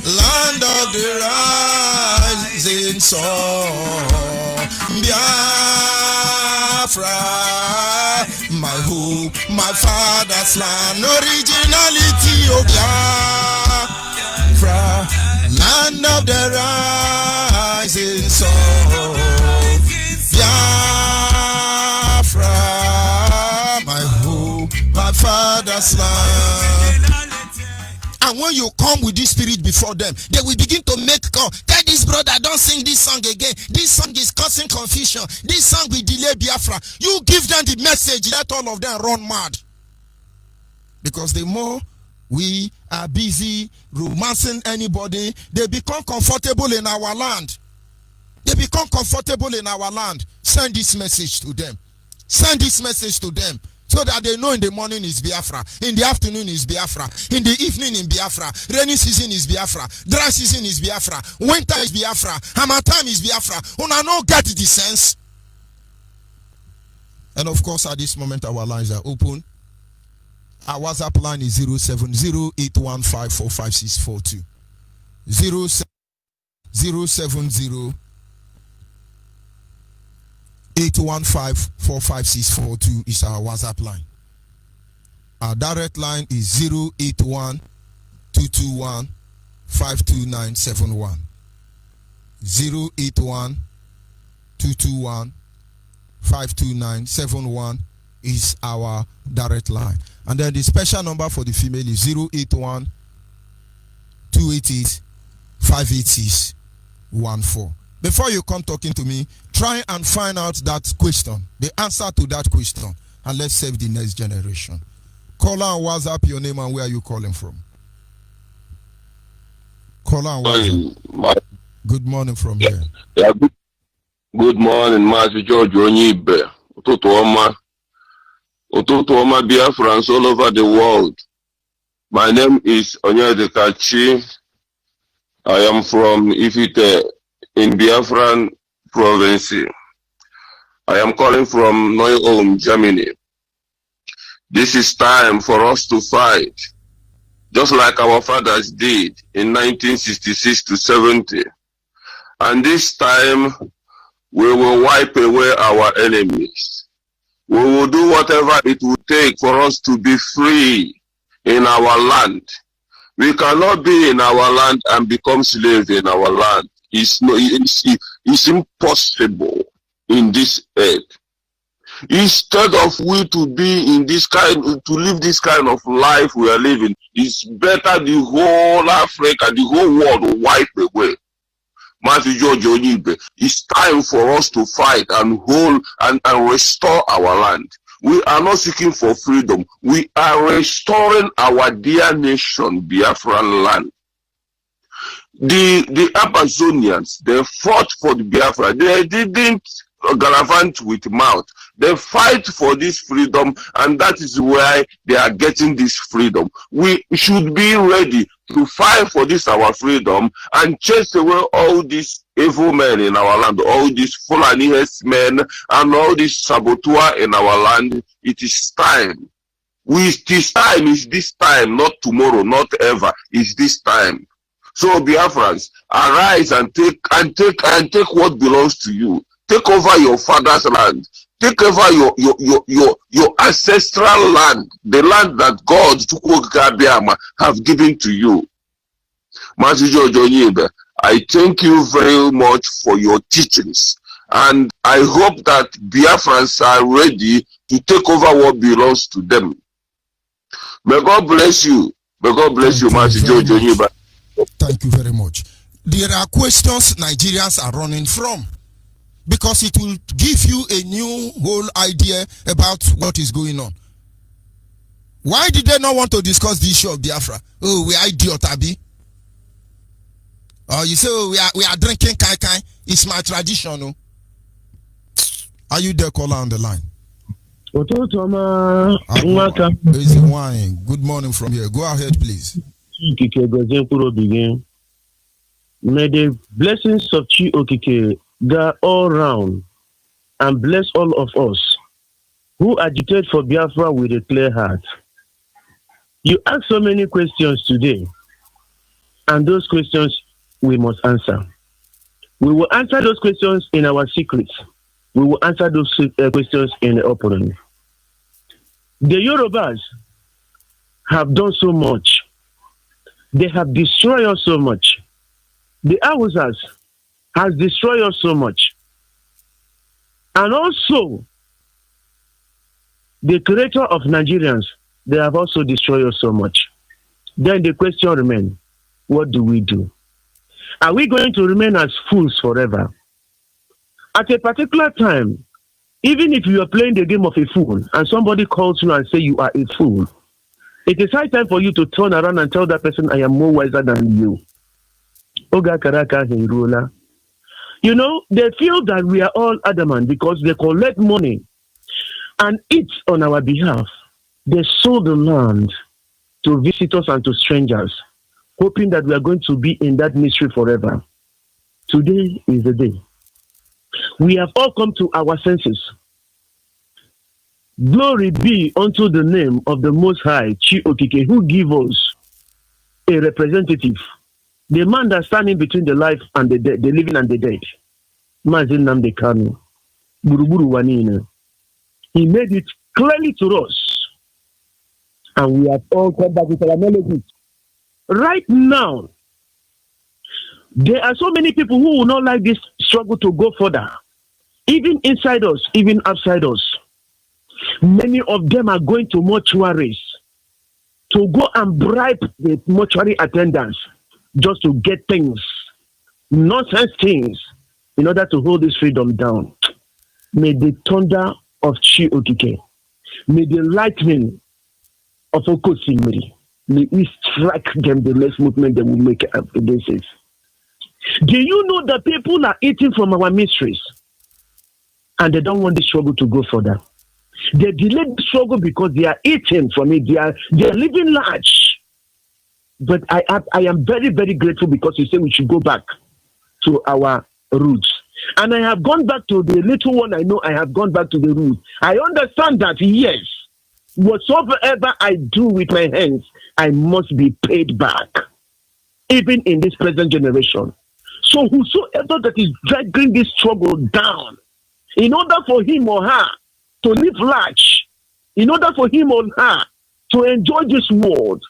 land of the rising sun. Biafra, my hope, my father's land. Originality of Biafra. land of the rising sun. Biafra, my home, my father's land. And when you come with this spirit before them, they will begin to make call. Tell this brother, don't sing this song again. This song is causing confusion. This song will delay Biafra. You give them the message, let all of them run mad. Because the more we are busy romancing anybody, they become comfortable in our land. They become comfortable in our land. Send this message to them. Send this message to them. So that they know in the morning is Biafra, in the afternoon is Biafra, in the evening in Biafra, rainy season is Biafra, dry season is Biafra, winter is Biafra, harmattan is Biafra. Una no get the sense. And of course, at this moment, our lines are open. Our WhatsApp line is 070-815-45642. 070-815-45642 is our WhatsApp line. Our direct line is 081-221-52971. 081-221-52971 is our direct line. And then the special number for the female is 081-288-58614. Before you come talking to me, try and find out that question, the answer to that question, and let's save the next generation. Caller and WhatsApp, your name and where are you calling from? Caller and WhatsApp. Good morning from here. Yeah, good morning, MAZI George Onyeibe. Ototo Oma Biafrans all over the world. My name is Onyeibe 9Th. I am from Ifite in Biafran province. I am calling from Neu-Ulm, Germany. This is time for us to fight, just like our fathers did in 1966 to 70. And this time, we will wipe away our enemies. We will do whatever it will take for us to be free in our land. We cannot be in our land and become slaves in our land. It's impossible in this earth. Instead of we to be in this kind, to live this kind of life we are living, it's better the whole Africa, the whole world wipe away. MAZI George Onyeibe, it's time for us to fight and hold and restore our land. We are not seeking for freedom. We are restoring our dear nation, Biafran land. The Amazonians, they fought for the Biafra. They didn't gallivant with mouth. They fight for this freedom, and that is why they are getting this freedom. We should be ready to fight for this our freedom and chase away all these evil men in our land, all these Fulani men and all these saboteur in our land. It is time. This time is this time, not tomorrow, not ever. It's this time. So Biafrans, arise and take what belongs to you. Take over your father's land. Take over your ancestral land, the land that God have given to you. MAZI George Onyeibe, I thank you very much for your teachings, and I hope that Biafrans are ready to take over what belongs to them. May God bless you. May God bless you, MAZI George Onyeibe. Thank you very much. There are questions Nigerians are running from, because it will give you a new whole idea about what is going on. Why did they not want to discuss the issue of Biafra? Oh, we are idiot, Abi. You say, oh, we are drinking kai kai. It's my tradition. No? Are you there, caller on the line? Easy wine. Good morning from here. Go ahead, please. May the blessings of Chi Okike go all round and bless all of us who agitate for Biafra with a clear heart. You ask so many questions today, and those questions we must answer. We will answer those questions in our secrets. We will answer those questions in the open. The Yorubas have done so much. They have destroyed us so much. the Hausas has destroyed us so much. And also, the creator of Nigerians, they have also destroyed us so much. Then the question remains, what do we do? Are we going to remain as fools forever? At a particular time, even if you are playing the game of a fool and somebody calls you and say you are a fool, it is high time for you to turn around and tell that person, I am more wiser than you. Oga Karaka Hirula. You know, they feel that we are all adamant because they collect money and eat on our behalf. They sold the land to visitors and to strangers, hoping that we are going to be in that mystery forever. Today is the day. We have all come to our senses. Glory be unto the name of the Most High, Chi Okike, who give us a representative, the man that's standing between the life and the dead, the living and the dead. MAZI Nnamdi Kanu, Buruburu Wanina. He made it clearly to us, and we have all come back with our melodies. Right now, there are so many people who will not like this struggle to go further, even inside us, even outside us. Many of them are going to mortuaries to go and bribe the mortuary attendants just to get things, nonsense things, in order to hold this freedom down. May the thunder of Chi Okike, may the lightning of Okosimiri, may it strike them the next movement they will make against it. Do you know that people are eating from our mysteries and they don't want the struggle to go further? They delay the struggle because they are eating from it. They are living large. But I am very, very grateful because you say we should go back to our roots. And I have gone back to the little one I know. I have gone back to the roots. I understand that, yes, whatsoever I do with my hands, I must be paid back, even in this present generation. So whosoever that is dragging this struggle down, in order for him or her to live large, in order for him or her to enjoy this world,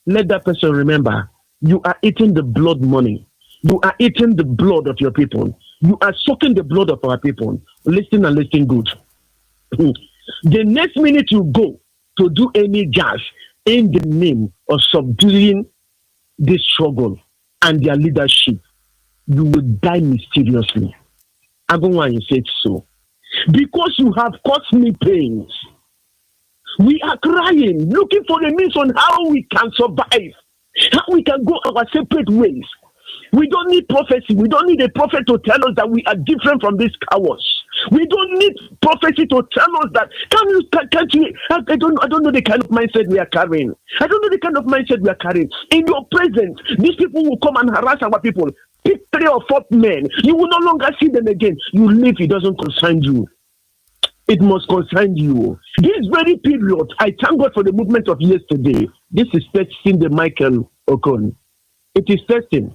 let that person remember, you are eating the blood money. You are eating the blood of your people. You are sucking the blood of our people. Listen and listen good. The next minute you go to do any gas in the name of subduing this struggle and their leadership, you will die mysteriously. I don't want to say it so. Because you have caused me pains. We are crying, looking for a means on how we can survive, how we can go our separate ways. We don't need prophecy. We don't need a prophet to tell us that we are different from these cowards. We don't need prophecy to tell us that. Can't you? I don't know the kind of mindset we are carrying. I don't know the kind of mindset we are carrying. In your presence, these people will come and harass our people. Pick 3 or 4 men. You will no longer see them again. You leave. It doesn't concern you. It must concern you. This very period, I thank God for the movement of yesterday. This is testing the Michael Okon. It is testing.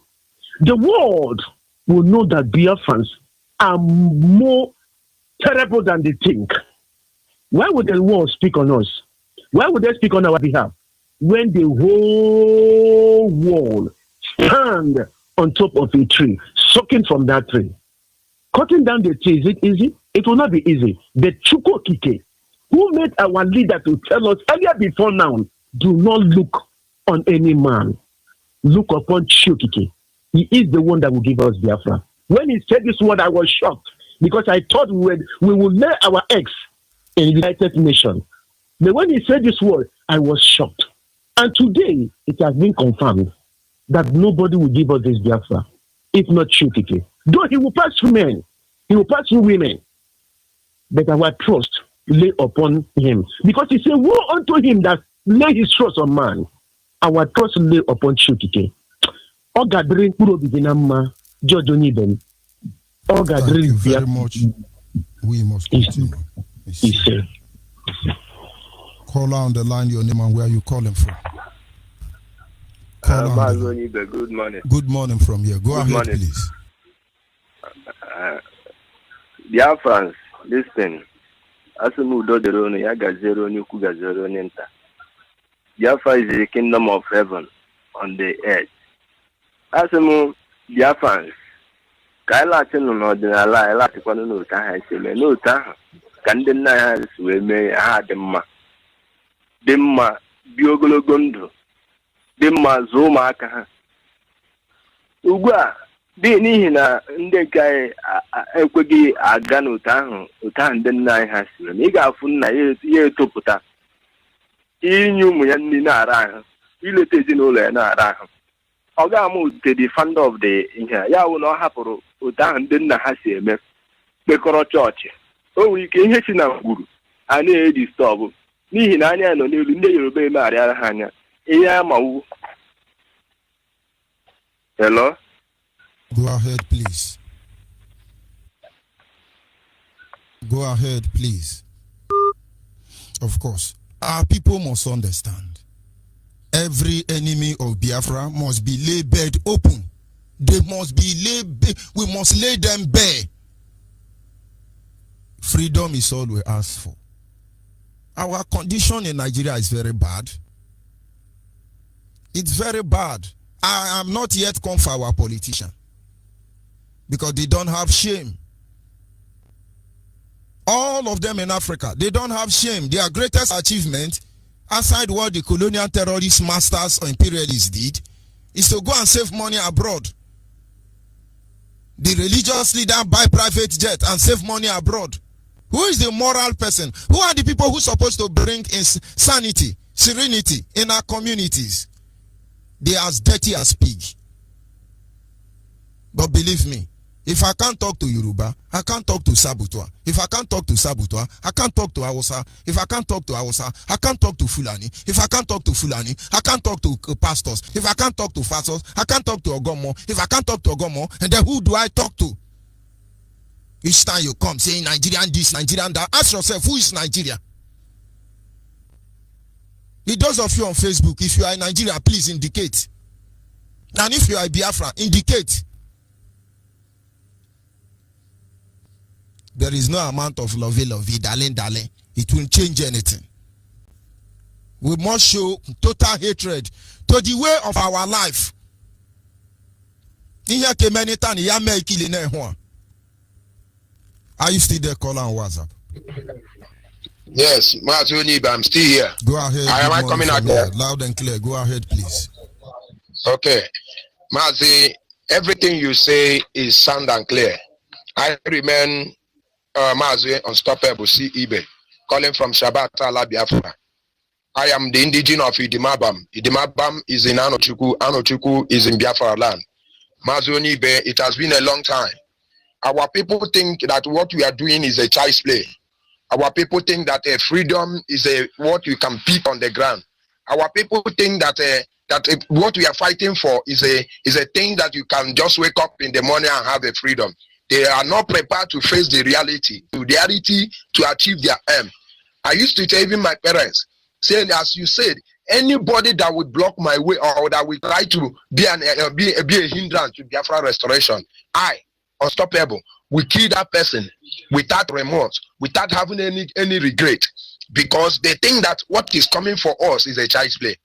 The world will know that Biafrans are more terrible than they think. Why would the world speak on us? Why would they speak on our behalf? When the whole world stand on top of a tree, sucking from that tree. Cutting down the tree, is it easy? It will not be easy. The Chukwokike, who made our leader to tell us earlier before now, do not look on any man. Look upon Chukwokike. He is the one that will give us Biafra. When he said this word, I was shocked because I thought we would lay our eggs in the United Nations. But when he said this word, I was shocked. And today, it has been confirmed that nobody will give us this Biafra, if not Chukwokike. Though he will pass through men, he will pass through women, but our trust lay upon him. Because he said, woe unto him that lay his trust on man. Our trust lay upon Chukwokike. Thank you very much. We must continue. Call on the line your name and where you calling from. Onyeibe, good morning. Good morning from here. Go ahead, please. Biafrans, listen. Asumudo Derono, Yagazero, Nuku Gazero, Nenta. Biafra is the kingdom of heaven on the earth. Asumu, Biafrans, ka anyị laghachinụ n'ọdịnala anyị laghachikwanụ n'otu ahụ anyị si eme n'otu ahụ ka ndị nna anyị si wee mee ya ha dị mma bi ogologo ndụ dị mma zụọ ụmụaka ha ugbu a dị n'ihi na ndị nke anyị ekweghị aga n'otu ahụ ndị nna anyị ha si eme ị ga-afụ nna ya etopụta inye ụmụ ya nri na-ara ahụ ileta ezinụlọ ya na-ara ahụ ọ ga-ama ute the founder of the ihe ya wụ na ọ hapụrụ otu ahụ ndị nna ha si eme kpekọrọ chọọchị o nwere ike ihe si na ngwuru a na-eji stọọbụ n'ihi na anya ya nọ n'elu ndị Yoruba emegharịara ha anya ihe amawu. Hello? Go ahead, please. Go ahead, please. Of course, our people must understand. Every enemy of Biafra must be labeled open. They must be labeled. We must lay them bare. Freedom is all we ask for. Our condition in Nigeria is very bad. It's very bad. I am not yet come for our politician because they don't have shame. All of them in Africa, they don't have shame. Their greatest achievement, aside what the colonial terrorist masters or imperialists did, is to go and save money abroad. The religious leader buy private jet and save money abroad. Who is the moral person? Who are the people who are supposed to bring in sanity, serenity in our communities? They are as dirty as pig. But believe me, if I can't talk to Yoruba, I can't talk to Sabutua. If I can't talk to Sabutua, I can't talk to Hausa. If I can't talk to Hausa, I can't talk to Fulani. If I can't talk to Fulani, I can't talk to pastors. If I can't talk to pastors, I can't talk to Ogomo. If I can't talk to Ogomo, and then who do I talk to? Each time you come saying Nigerian this, Nigerian that, ask yourself, who is Nigeria? Those of you on Facebook, if you are in Nigeria, please indicate. And if you are a Biafra, indicate. There is no amount of lovey, darling. It won't change anything. We must show total hatred to the way of our life. Are you still there, caller on WhatsApp? Yes, MAZI Onyeibe, I'm still here. Go ahead. Am I coming out there? Loud and clear. Go ahead, please. Okay. MAZI, everything you say is sound and clear. I remain MAZI Unstoppable Ibe, calling from Shabata, Biafra. I am the indigenous of Idimabam. Idimabam is in Anochukwu. Anochukwu is in Biafra land. MAZI Onyeibe, it has been a long time. Our people think that what we are doing is a child's play. Our people think that freedom is what you can pick on the ground. Our people think that what we are fighting for is a thing that you can just wake up in the morning and have a freedom. They are not prepared to face the reality to achieve their aim. I used to tell even my parents, saying, as you said, anybody that would block my way or that would try to be a hindrance to Biafra restoration, Unstoppable, we kill that person without remorse, without having any regret, because they think that what is coming for us is a child's play.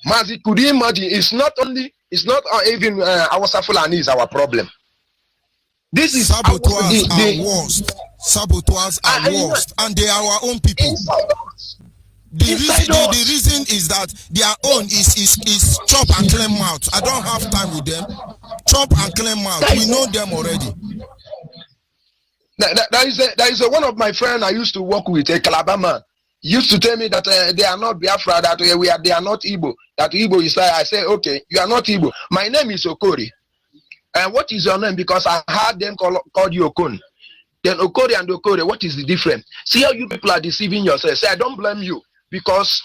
MAZI, could you imagine? It's not even our Fulani is our problem. This is saboteurs are worst. Saboteurs are worst, and they are our own people. The reason is that their own is chop and clean mouth. I don't have time with them. Chop and clean mouth. We know them already. There is one of my friends I used to work with, a Calabar man. He used to tell me that they are not Biafra, that they are not Igbo. That Igbo is like, I say, okay, you are not Igbo. My name is Okori. And what is your name? Because I heard them call you Okon. Then Okori and Okori, what is the difference? See how you people are deceiving yourself. Say, I don't blame you. Because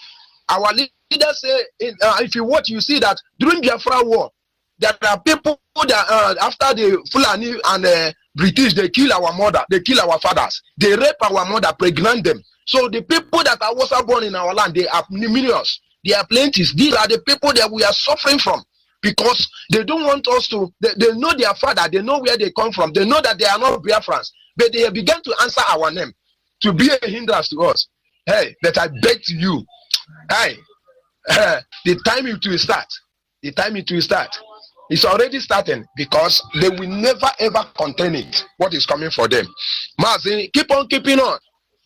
our leaders say, if you watch, you see that during the Biafra war, there are people that after the Fulani and British, they kill our mother, they kill our fathers, they rape our mother, pregnant them. So the people that are also born in our land, they are numerous, they are plenty. These are the people that we are suffering from because they don't want us to. They know their father, they know where they come from, they know that they are not Biafrans, but they have begun to answer our name to be a hindrance to us. Hey, but I beg to you, hey, the time it will start. The time it will start. It's already starting because they will never ever contain it. What is coming for them? Mazi, keep on keeping on.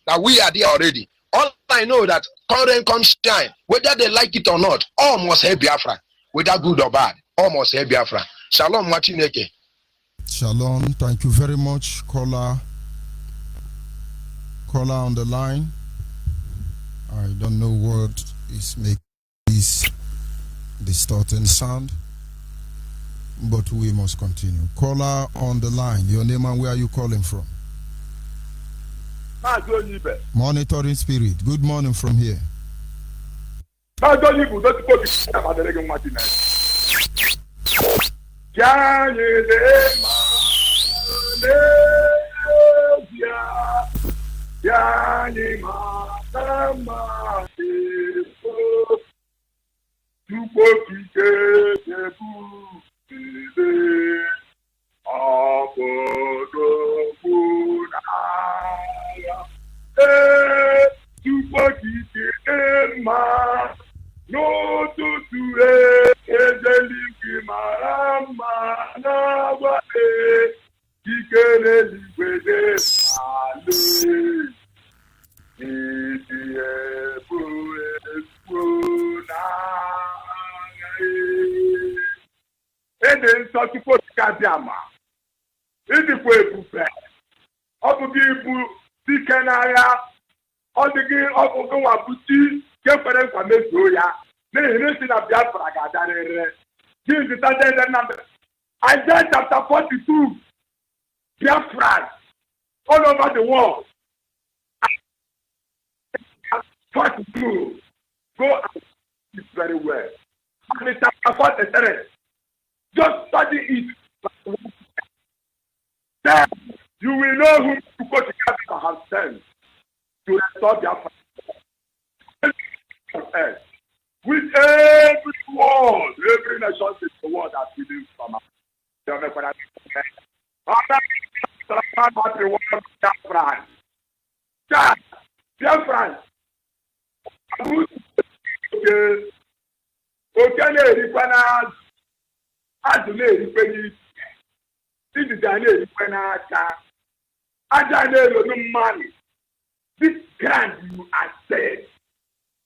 That we are there already. All I know that current come shine, whether they like it or not, all must have Biafra, whether good or bad, all must have Biafra. Shalom, Machineke. Shalom. Thank you very much, caller. Caller on the line. I don't know what is making this distorting sound, but we must continue. Caller on the line. Your name and where are you calling from? Onyeibe. Monitoring Spirit. Good morning from here. Onyeibe, Isaiah chapter 42, Biafra, all over the world. 42, go and see it very well. And in chapter 43, just study it. Then you will know whom to go to Biafra has sent to restore Biafra. With every world, every nation in the world that we live from. Biafra. Okay, this grand you are said,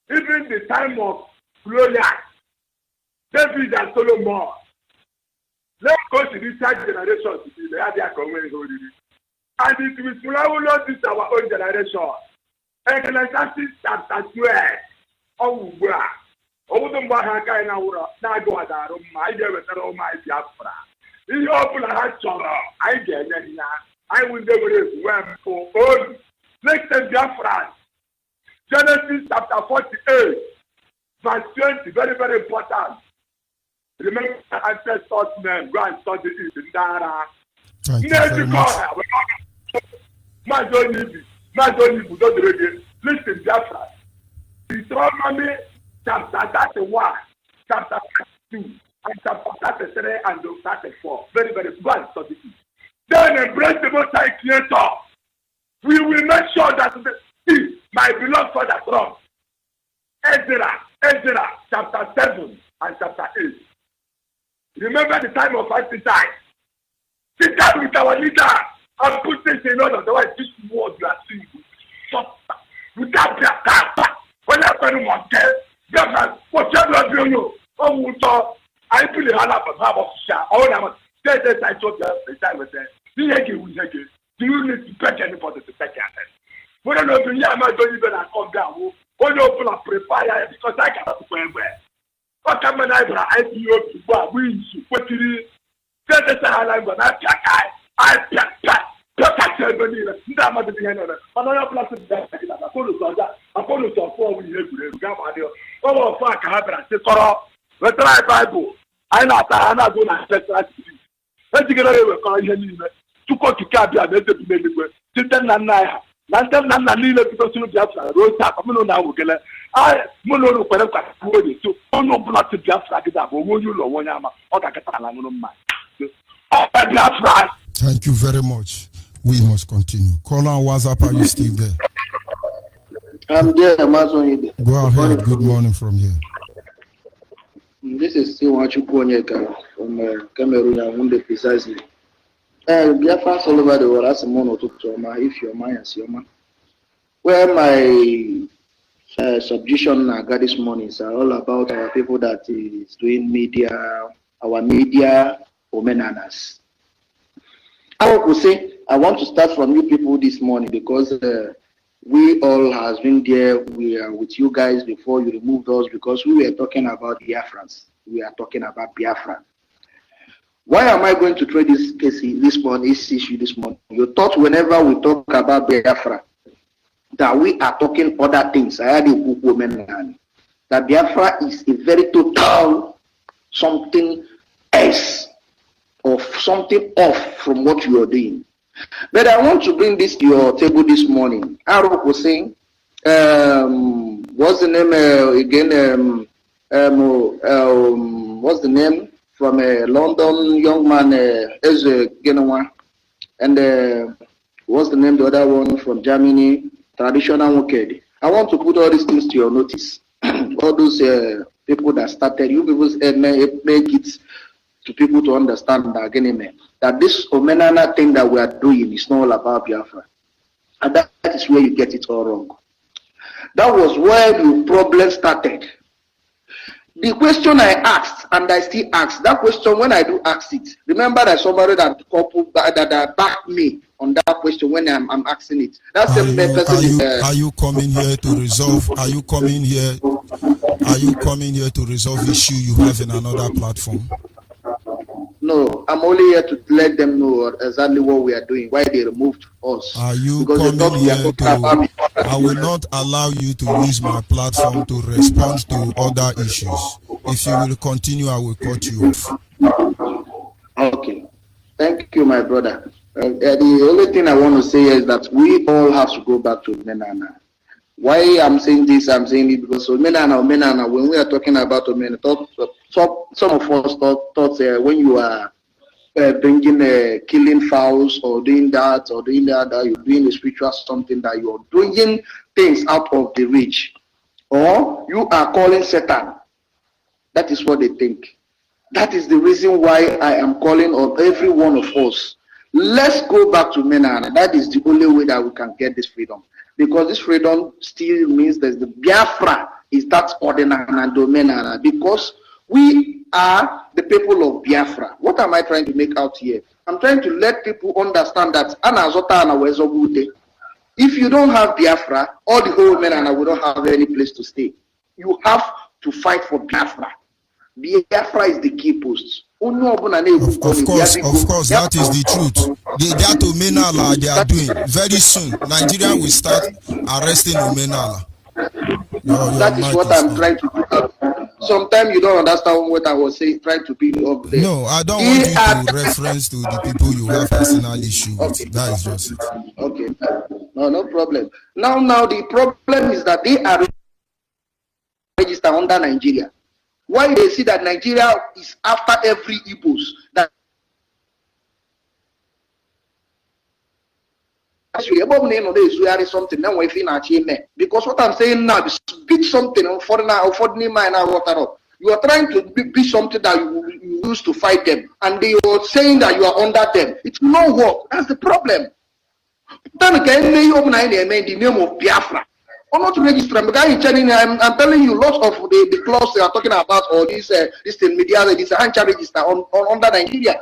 even the time of Gloria, David and Solomon. Let's go to this third generation to see the idea coming holy. And it will follow this our own generation. Ecclesiastes chapter 12. Oh, wow. Oh, the Bahaka in our Nagoda, my dear, my Biafra. If you open a heart, I get it. I will never well for all. Next time, Biafra. Genesis chapter 48, verse 20, very, very important. Remember, ancestors men go and study it in Dara. Thank you very much. Listen, Biafra. Deuteronomy chapter 31, chapter 32, and chapter 33 and 34. Very, very go and study it. Then embrace the Most High Creator. We will make sure that my beloved father from Ezra chapter 7 and chapter 8. Remember the time of exercise. Sit down with our leader and put this in order. Otherwise, this word you are seeing will suffer. Without their power, when I put him on death, Governor, whatever you know, I feel the hand up of half of Sha. All I'm saying, I told you the time was there. Do you need to pay anybody to take care of it? We don't know if you are not even at come down. When you open up, prepare because I cannot go anywhere. What can I do? I see you to go. We should put it in. Set the salary, but I can't. I can't. Thank you very much. We must continue. Call on WhatsApp. Are you still there? I'm there, Onyeibe. Go ahead. Good morning from here. This is still Onyeibe. from Cameroon, Yaoundé precisely. Biafrans all over the world, as a mono to if your mind is your man. Where my subjection I got this morning is all about our people that is doing media, our media omenanas. I would say I want to start from you people this morning because we all has been there. We are with you guys before you removed us because we were talking about Biafrans. We are talking about Biafra. Why am I going to trade this case this morning, this issue this morning? You thought whenever we talk about Biafra that we are talking other things. I had a book woman that Biafra is a very total something else or something off from what you are doing. But I want to bring this to your table this morning. Arok was saying, what's the name again? What's the name from a London young man, Eze Genoa, and what's the name the other one from Germany, traditional Wokedi. I want to put all these things to your notice. All those people that started, you people make it to people to understand that this Omenana thing that we are doing is not all about Biafra. And that is where you get it all wrong. That was where the problem started. The question I asked, and I still ask, that question when I do ask it, remember that somebody that backed me on that question when I'm asking it. That's the person. Are you coming here to resolve? Are you coming here to resolve issue you have in another platform? No, I'm only here to let them know exactly what we are doing, why they removed us. Are you coming here to... I will not allow you to use my platform to respond to other issues. If you will continue, I will cut you off. Okay. Thank you, my brother. The only thing I want to say is that we all have to go back to Menana. Why I'm saying this, I'm saying it because Menana, when we are talking about Menana, some of us thought when you are bringing killing fowls or doing that, that you're doing a spiritual something, that you're doing things out of the reach, or you are calling Satan. That is what they think. That is the reason why I am calling on every one of us. Let's go back to Menana. That is the only way that we can get this freedom. Because this freedom still means that the Biafra is that ordinary and Menana. Because we are the people of Biafra. What am I trying to make out here? I'm trying to let people understand that if you don't have Biafra, all the whole Menana will not have any place to stay. You have to fight for Biafra. Biafra is the key post. Of course, that is the truth. That Omenala they are doing. Very soon, Nigeria will start arresting Omenala. That is what I'm trying to do. Sometimes you don't understand what I was saying, trying to be up there. No, I don't want you to reference to the people you have personal issue with. Okay. That is just it. Okay. No problem. Now the problem is that they are registered under Nigeria. Why they see that Nigeria is after every Igbos that something now because what I'm saying now is beat something for now you are trying to be something that you use to fight them, and they are saying that you are under them. It's no work. That's the problem. Then again, they open the name of Biafra. Or not to register, I'm telling you, lots of the clause they are talking about, or this media, this register under Nigeria.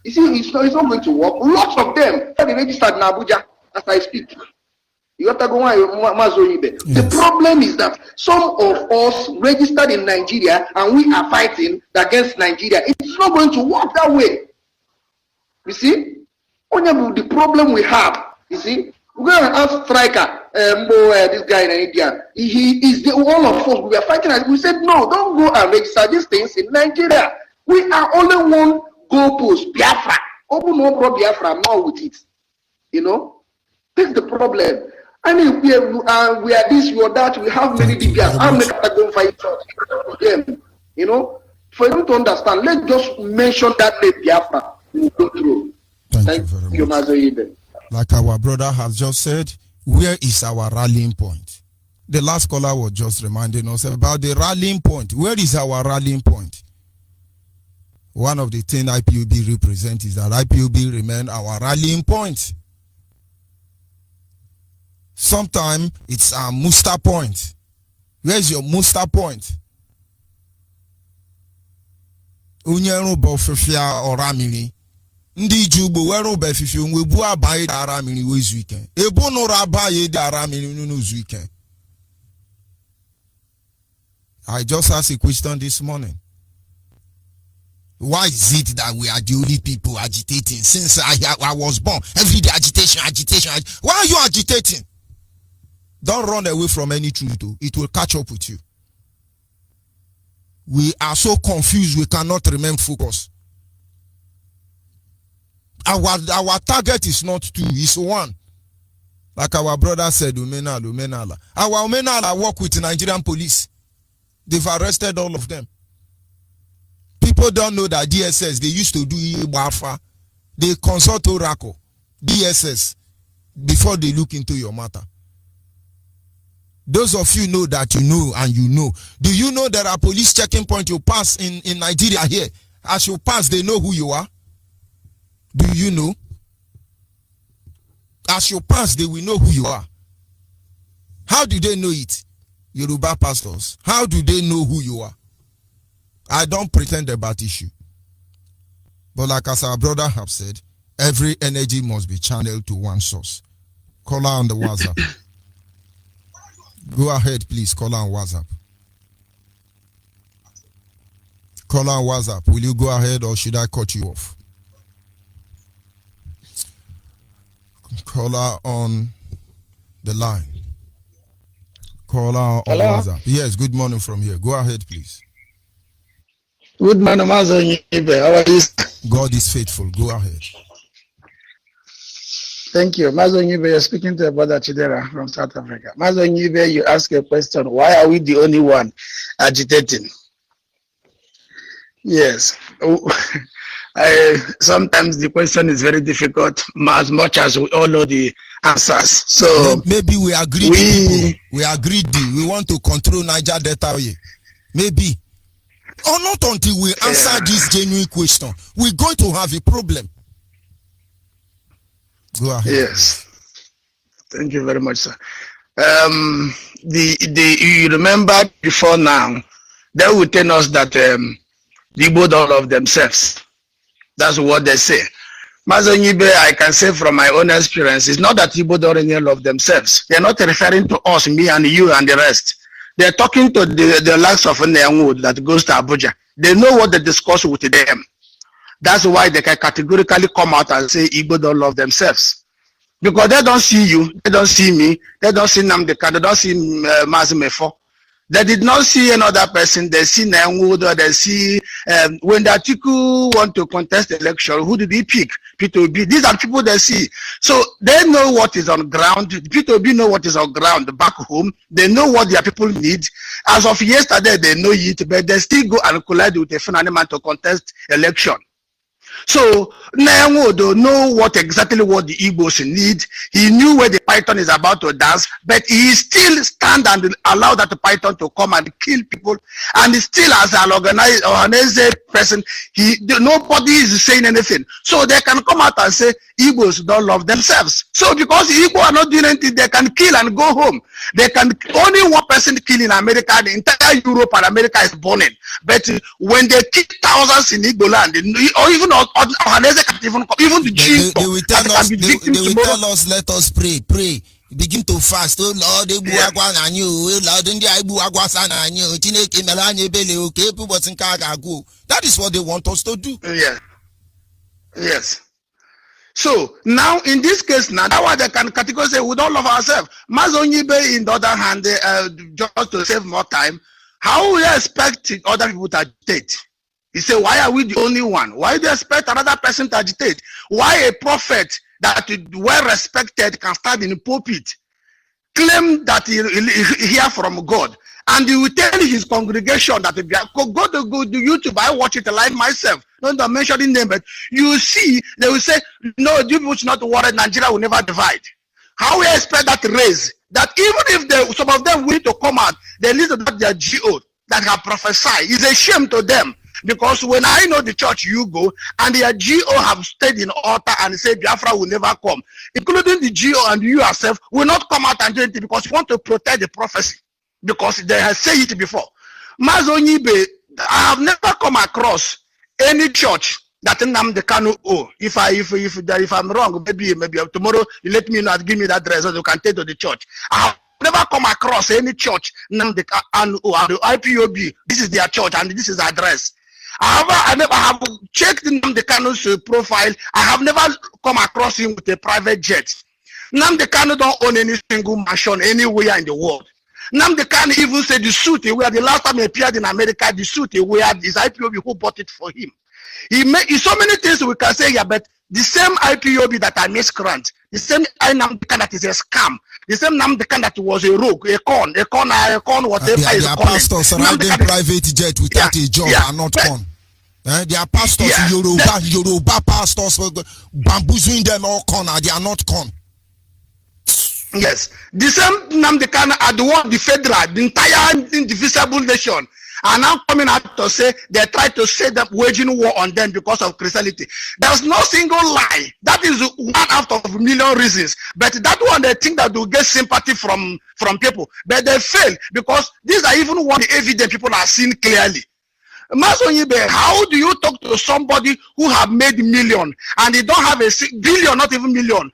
You see, it's not going to work. Lots of them are registered in Abuja as I speak. You have to go on Onyeibe. The problem is that some of us registered in Nigeria and we are fighting against Nigeria. It's not going to work that way. You see, the problem we have, you see, we're going to ask Striker, this guy in India. He is the one of us. We are fighting. We said, no, don't go and register these things in Nigeria. We are only one goalpost, Biafra. Open no problem, Biafra. I'm not with it. You know, that's the problem. I mean, we are this, we are that. We have many DPS. I'm not going to fight them. You know, for you to understand, let's just mention that name, Biafra. We'll go through. Thank you very much. Like our brother has just said, where is our rallying point? The last caller was just reminding us about the rallying point. Where is our rallying point? One of the things IPOB represents is that IPOB remain our rallying point. Sometimes it's a muster point. Where's your muster point? Unyeru bofifia oramiri. Ndi jubo wero befifi unwebu abaye da aramiri wezuike. Ebo no rabaye da aramiri nuzuike. I just asked a question this morning. Why is it that we are the only people agitating? Since I was born, every day agitation. Why are you agitating? Don't run away from any truth, though. It will catch up with you. We are so confused, we cannot remain focused. Our target is not 2, it's 1. Like our brother said, Umenala. Our Umenala work with the Nigerian police. They've arrested all of them. People don't know that DSS, they used to do Biafra. They consult Oracle, DSS, before they look into your matter. Those of you know that you know and you know. Do you know there are police checking points you pass in Nigeria here? As you pass, they know who you are. Do you know? As you pass, they will know who you are. How do they know it? Yoruba pastors. How do they know who you are? I don't pretend about issue. But like as our brother have said, every energy must be channeled to one source. Call her on the WhatsApp. Go ahead, please. Call her on WhatsApp. Call her on WhatsApp. Will you go ahead or should I cut you off? Call her on the line. Call her on WhatsApp. Yes, good morning from here. Go ahead, please. Good morning, MAZI Onyeibe. How are you? God is faithful. Go ahead. Thank you. MAZI Onyeibe, you're speaking to a brother Chidera from South Africa. MAZI Onyeibe, you ask a question. Why are we the only one agitating? Yes. Sometimes the question is very difficult, as much as we all know the answers. So maybe we are greedy. We are greedy. We want to control Niger Delta. Maybe. Or not until we answer this genuine question. We're going to have a problem. Go ahead. Yes. Thank you very much, sir. You remember before now, they will tell us that the Igbo don't love themselves. That's what they say. MAZI Onyeibe, I can say from my own experience, it's not that Igbo don't really love themselves. They're not referring to us, me and you and the rest. They're talking to the likes of Nyanwood that goes to Abuja. They know what they discuss with them. That's why they can categorically come out and say Igbo don't love themselves. Because they don't see you, they don't see me, they don't see Namdeka, they don't see MAZI Mefo. They did not see another person. They see Nyanwood, or they see when the Atiku want to contest the election, who did he pick? P2B. These are people they see. So they know what is on ground. P2B know what is on ground back home. They know what their people need. As of yesterday, they know it, but they still go and collide with a Fulani man to contest election. So Nyanwodo know exactly what the Igbos need. He knew where the python is about to dance, but he still stand and allow that python to come and kill people. And still, as an organized person, nobody is saying anything. So they can come out and say Igbos don't love themselves. So because the Igbo are not doing anything, they can kill and go home. They can only one person kill in America. The entire Europe and America is burning. But when they kill thousands in Igbo land, or even even the Jews, they will tell us, let us pray. Begin to fast. Oh Lord, that is what they want us to do. Yes. So now in this case, now they can categorically say we don't love ourselves. MAZI Onyeibe, in the other hand, just to save more time, how we expect other people to agitate? He said, why are we the only one? Why do you expect another person to agitate? Why a prophet that is well respected can stand in the pulpit, claim that he hear from God, and he will tell his congregation that go to YouTube, I watch it live myself, not mentioning them, but you see, they will say, no, you people should not worry, Nigeria will never divide. How we expect that raise, that even if some of them will to come out, they listen to their GO that have prophesied, it's a shame to them. Because when I know the church you go, and the GO have stayed in altar and say Biafra will never come, including the GO and you yourself will not come out and do anything because you want to protect the prophecy. Because they have said it before. MAZI Onyeibe, I have never come across any church that Nnamdi Kanu owe. If I'm wrong, maybe tomorrow you let me know and give me that address so you can take to the church. I have never come across any church Nnamdi Kanu owe. The IPOB, this is their church and this is the address. I have checked Nnamdi Kanu's profile. I have never come across him with a private jet. Nnamdi Kanu don't own any single mansion anywhere in the world. Nnamdi Kanu even said the suit he wear, the last time he appeared in America, the suit he wear is IPOB who bought it for him. He made so many things we can say, yeah, but the same IPOB that I miscreant, the same Nnamdi Kanu that is a scam, the same Nnamdi Kanu that was a rogue, a con, whatever is their pastors riding private jet without a job are not con. They are pastors, Yoruba pastors, bamboozling them all con, they are not con. Yes, the same Nnamdi Kanu are the one, the federal, the entire indivisible nation are now coming out to say they try to say that waging war on them because of Christianity. There's no single lie. That is one out of a million reasons. But that one they think that will get sympathy from people. But they fail because these are even one evidence people are seeing clearly. MAZI Onyeibe, how do you talk to somebody who have made million and they don't have a billion, not even million?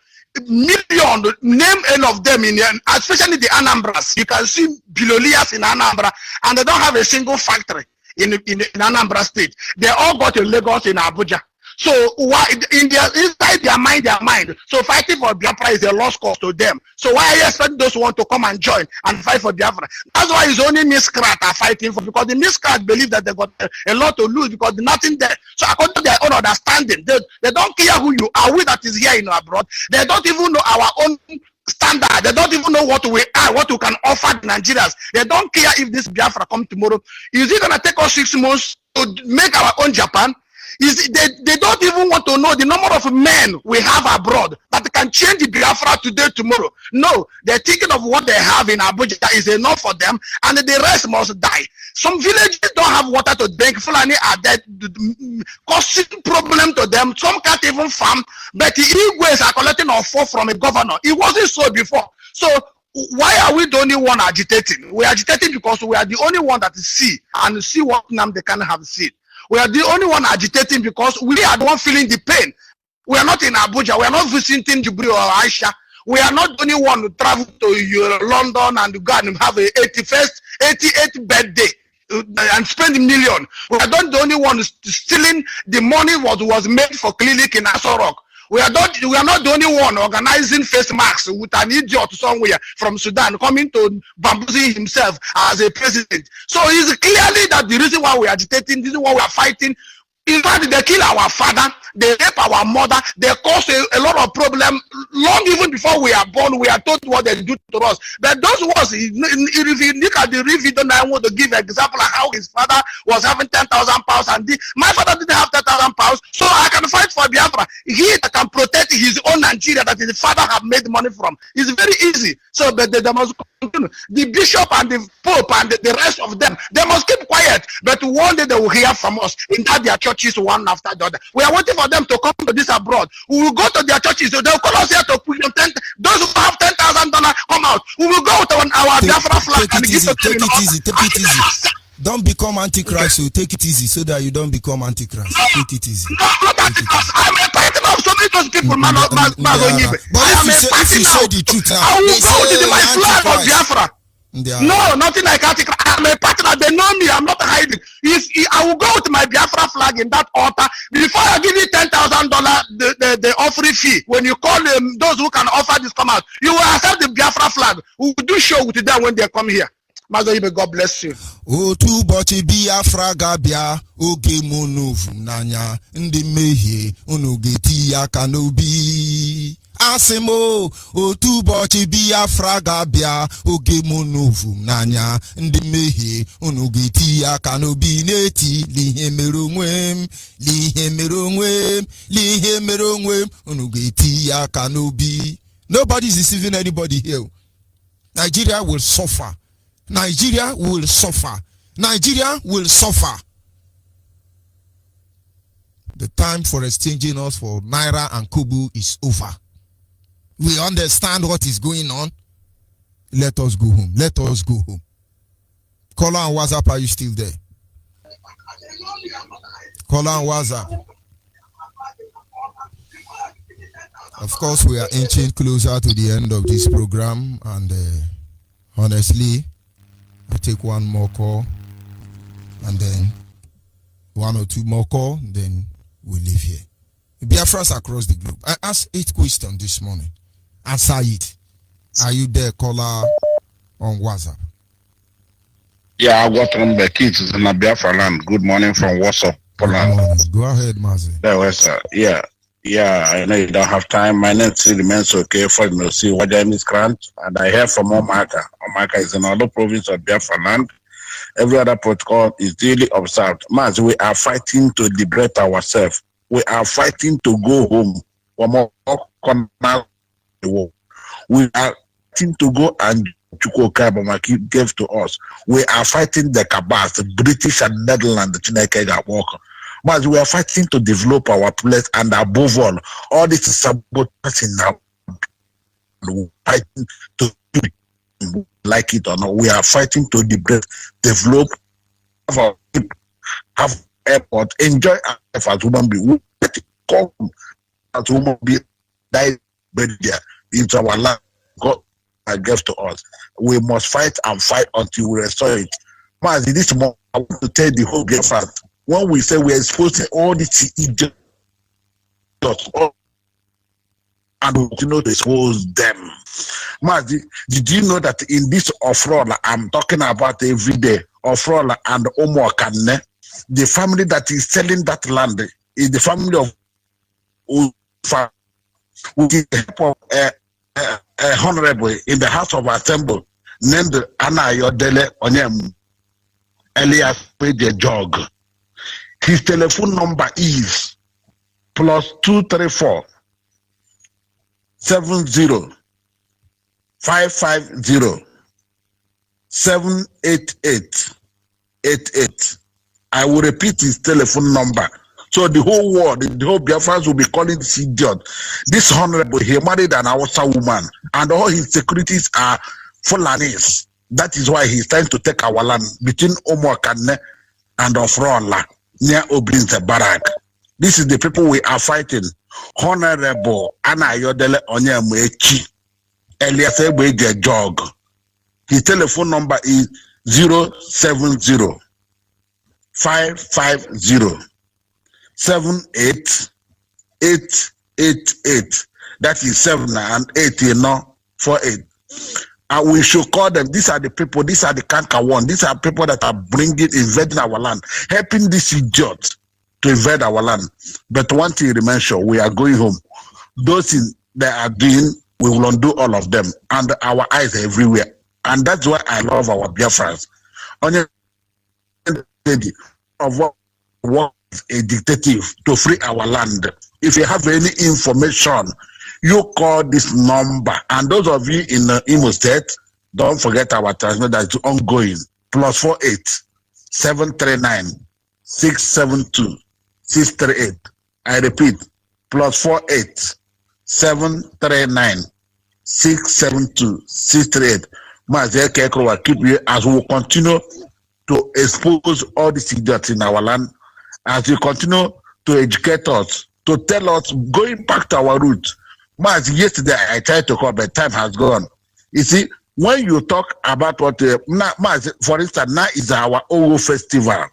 Million, name all of them in especially the Anambras. You can see billionaires in Anambra and they don't have a single factory in Anambra state. They all got in Lagos, in Abuja. So why inside their mind? So fighting for Biafra is a lost cause to them. So why are you expecting those who want to come and join and fight for Biafra? That's why it's only miscreant are fighting for, because the miscreant believe that they got a lot to lose because there's nothing there. So according to their own understanding, they don't care who you are. We that is here in abroad, they don't even know our own standard. They don't even know what we are, what we can offer the Nigerians. They don't care if this Biafra come tomorrow. Is it gonna take us 6 months to make our own Japan? They don't even want to know the number of men we have abroad that can change the Biafra today, tomorrow. No, they're thinking of what they have in Abuja is enough for them, and the rest must die. Some villages don't have water to drink. Fulani are dead, causing problem to them. Some can't even farm, but the Igwes are collecting offer from a governor. It wasn't so before. So why are we the only one agitating? We're agitating because we are the only one that see what Nnamdi Kanu have seen. We are the only one agitating because we are the one feeling the pain. We are not in Abuja. We are not visiting Jubilee or Aisha. We are not the only one who travel to London and go and have a 88th birthday and spend a million. We are not the only one stealing the money what was made for clinic in Aso Rock. We are not the only one organizing face masks with an idiot somewhere from Sudan coming to bamboozle himself as a president. So it's clearly that the reason why we are agitating, the reason why we are fighting, in fact, they kill our father, they rape our mother, they cause a lot of problem. Long even before we are born, we are told what they do to us. But those was, if you look at the video, I want to give an example of how his father was having 10,000 pounds, and my father didn't have 10,000 pounds, so I can fight for Biafra. He can protect his own Nigeria that his father have made money from. It's very easy. So, but they must continue. The bishop and the pope and the rest of them, they must keep quiet. But one day they will hear from us in that their churches one after the other. We are waiting for them to come to this abroad. We will go to their churches. So they'll call us here to put them those who have $10,000 come out. We will go to our Biafra flag and give it to Take it easy. Don't become antichrist. So take it easy so that you don't become antichrist. Take it easy. No, not antichrist. I'm a partner of so many those people, man. But if you say the truth, I will go to my flag of Biafra. No, nothing like antichrist. I'm a partner. They know me. I'm not hiding. I will go with my Biafra flag in that altar. Before I give you $10,000, the offering fee, when you call them, those who can offer this come out, you will accept the Biafra flag. We will do show with them when they come here. MAZI Onyeibe, God bless you. Otu bochi Biafra gabia oge monovu nanya ndi mehie unu geti aka n'obi. Asimo otu bochi Biafra gabia oge monovu nanya ndi mehie unu geti aka n'obi neti lihe mere onwem unu geti aka n'obi. Nobody is deceiving anybody here. Nigeria will suffer. Nigeria will suffer. Nigeria will suffer. The time for exchanging us for Naira and Kobo is over. We understand what is going on. Let us go home. Let us go home. Caller on WhatsApp, are you still there? Caller on WhatsApp. Of course, we are inching closer to the end of this program, and honestly, I take one more call, and then one or two more call, then we leave here. Biafrans across the globe. I asked 8 questions this morning. Answer it. Are you there, caller on WhatsApp? Yeah, I got on the kids in the Biafra land. Good morning from Warsaw, Poland. Good morning. Go ahead, Mazi. There was, yeah, I know you don't have time. My name still remains okay for you to see what I miss grant. And I hear from Omaka. Omaka is another province of Biafra land. Every other protocol is duly observed. Mazi, we are fighting to liberate ourselves. We are fighting to go home. We are fighting to go and Chukwu gave to us. We are fighting the Kabas, the British and Netherlands, the Chineke work. But we are fighting to develop our place, and above all this is sabotage in our fighting to like it or not. We are fighting to develop, have airport, enjoy our life as human beings. Come as human beings, die there into our land. God gives to us. We must fight and fight until we restore it. Man, this morning I want to tell the whole Biafra. When we say we are exposing all these idiots, and we continue to expose them. Man, did you know that in this Ofrola I'm talking about every day, Ofrola and Omokane, the family that is selling that land is the family of Ufa, with the help of honorable in the House of Assembly named Anna Yodele Onyem Elias Pede Jog. His telephone number is +234 70 550 788 88. I will repeat his telephone number. So the whole world, the whole Biafrans will be calling this idiot. This honorable, he married an Hausa woman, and all his securities are Fulanis. That is why he's trying to take our land between Omokane and Ofrola, near Obrinze Barak. This is the people we are fighting. Honorable Anna Yodele Onyemwechi Elias Ebede Jog. His telephone number is 070 550 78888. That is 7 and 8, 48. And we should call them. These are the people. These are the Kanka one. These are people that are invading our land, helping these idiots to invade our land. But one thing remains sure: we are going home. Those things they are doing, we will undo all of them, and our eyes are everywhere. And that's why I love our Biafrans. Only of what a dictative to free our land. If you have any information, you call this number. And those of you in Imo State, don't forget our transmission that is ongoing. +48 739 672 638. I repeat, +48 739 672 638. Mazi Kekro will keep you as we will continue to expose all these idiots in our land, as we continue to educate us, to tell us, going back to our roots. Mazi, yesterday I tried to call, but time has gone. You see, when you talk about what, Mazi, for instance, now is our Owo festival.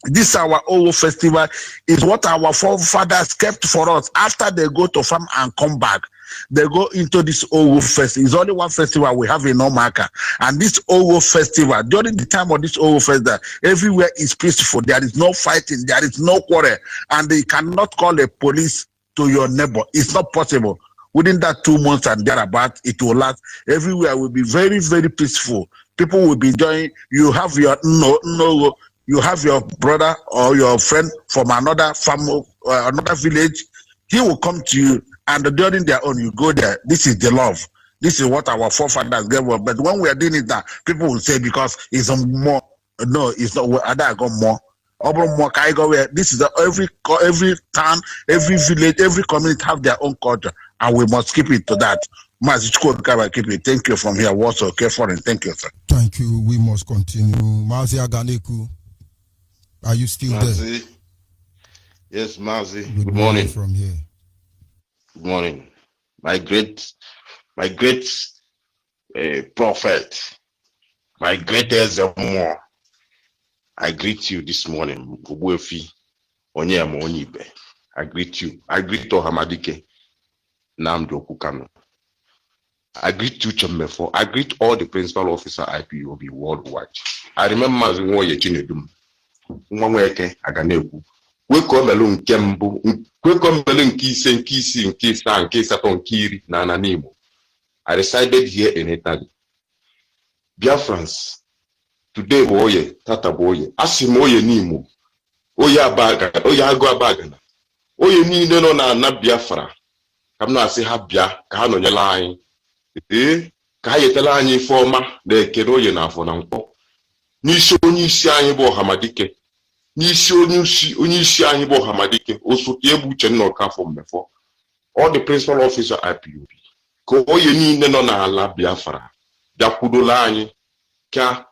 This our Owo festival is what our forefathers kept for us. After they go to farm and come back, they go into this Owo festival. It's only one festival we have in Omaka. And this Owo festival, during the time of this Owo festival, everywhere is peaceful. There is no fighting. There is no quarrel. And they cannot call a police to your neighbor. It's not possible. Within that 2 months and thereabout, it will last. Everywhere will be very, very peaceful. People will be enjoying. You have your you have your brother or your friend from another family, another village. He will come to you, and during their own, you go there. This is the love. This is what our forefathers gave us. But when we are doing it now, people will say because it's more. No, it's not. I got more. This is every town, every village, every community have their own culture, and we must keep it to that. Keep it. Thank you from here. What's okay for it? Thank you, sir. Thank you. We must continue. Mazi Aganeku, are you still Mazi. there? Yes, Mazi. Good morning from here. Good morning. My great prophet, my greatest more. I greet you this morning, Onyeibe 9Th. I greet you. I greet Ohamadike Namdo Kano. I greet you, Chemefo. I greet all the principal officer IPOB worldwide. I remember as one year Chinedum. Mweke Aganeku. We come along Kembo. We come along Kisi, Saton Kiri, Nananimo. I resided here in Italy. Biafrans. Today, boye, tata boye, asimoye nimo, oya baga, oya agwa bagana, oye ni no na Biafra, kamna ase ha bia, ka ha no nyela anyi, ka ha yetela anyi forma, na ekere oye na afọ na nkọ, n'isi onye isi anyị bụ Ọhamadike, n'isi onye isi anyị bụ Ọhamadike, osote egbu uche nna Ọkafọ mmefọ, all the principal officer IPOB, ka oye niile nọ n'ala Biafra, bịakwudola anyị, ka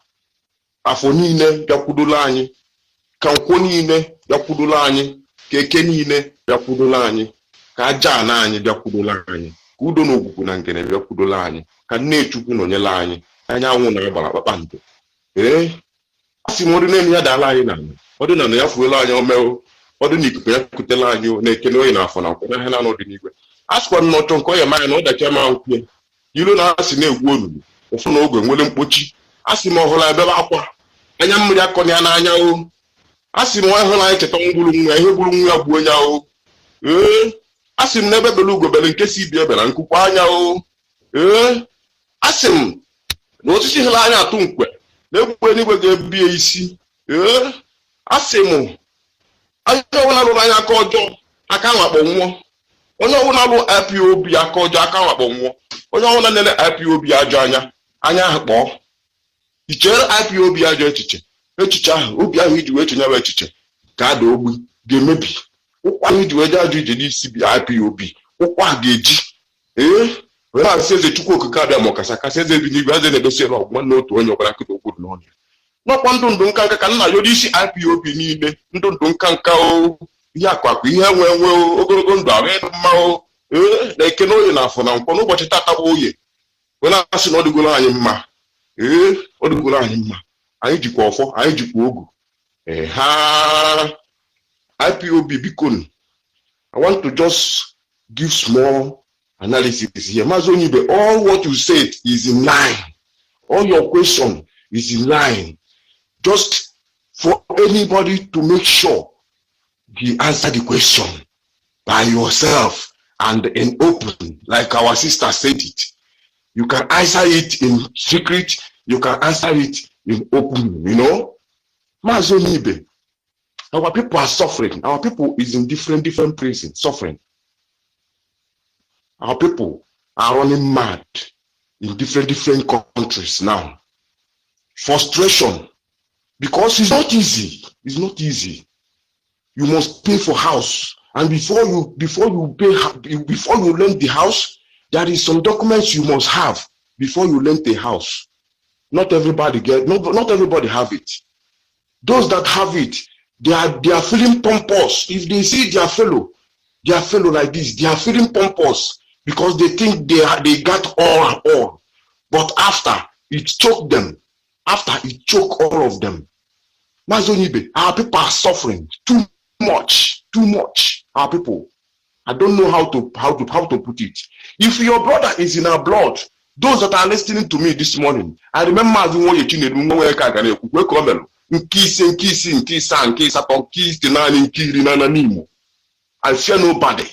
afọ niile bịakwudola anyị, ka nkwụ niile bịakwudola anyị, ka eke niile bịakwudola anyị, ka aja ana anyị bịakwudola anyị, ka udo na ogwugwu na ngene bịakwudola anyị, ka nne Chukwu nọnyela anyị, anyanwụ na agbara kpakpando. Asị m ọdụ na-enu ya dala anyị n'ala, ọdụ na ya fuela anyị omeo, ọdụ na ikuku ya kutela anyị na ekene oyi na afọ na nkwụ na ihe na n'ọdị n'igwe. Asịkwa m n'ọchọ nke ọya manya na ọdachi ama nkwụ ilu na asị na-egwu olulu ụfụ na ogwe nwere mkpochi. Asị m ọhụla ebe akwa anya mmiri akọni ya n'anya o. Asị m ọhụla anyị cheta ngwuru nwa ihe gburu nwa ya gbuo ya o. Asị m n'ebe bele ugo bele nke si ibi ebela nkụkwa anya o. Asị m na osisi hụla anya atụ nkwe na-egbu n'igwe ga-ebie isi. Asị m onye ọbụla lụrụ anya aka ọjọọ aka nwakpọ nwụọ. Onye ọbụla lụ IPOB aka ọjọọ aka nwakpọ nwụọ. Onye ọbụla nele IPOB ajọ anya ahụ kpọọ. Ichere IPOB ajọ echiche ahụ obi ahụ iji wee chenyewe echiche ka ada ogbi ga-emebi. Ụkwa ahụ iji wee ajụ ije n'isi bi IPOB ụkwa ga-eji were asị eze Chukwu okike abịa ma ọkasa kasị eze bi n'igwe aze na-edosi elu ọgwụgwọ n'otu onye ọbara nkịta okpuru n'ọnụ. N'ọkwa ndụ nka nka ka nna ya isi IPOB niile ndụ nka nka o ihe akwakwa ihe enwe ogologo ndụ ahụ ịdụ mma o na ekene oye na afọ na nkwọ n'ụbọchị tata bụ oye wee na-asị na ọ dịgoro anyị mma. Ọ dịgoro anyị mma. Anyị jikwa ọfọ, anyị jikwa ogu. Ha IPOB bikonu. I want to just give small analysis here. Mazi Onyeibe, all what you said is in line. All your question is in line. Just for anybody to make sure you answer the question by yourself and in open, like our sister said it. You can answer it in secret. You can answer it in open, you know. Mazi Onyeibe, our people are suffering. Our people is in different prisons, suffering. Our people are running mad in different countries now. Frustration, because it's not easy. It's not easy. You must pay for house, and before you rent the house, there is some documents you must have before you rent a house. Not everybody have it. Those that have it, they are feeling pompous. If they see their fellow like this, they are feeling pompous because they think they got all. But after it choked them, after it choked all of them. Mazi Onyeibe, our people are suffering too much. Our people. I don't know how to put it. If your brother is in our blood, those that are listening to me this morning, I remember I fear nobody.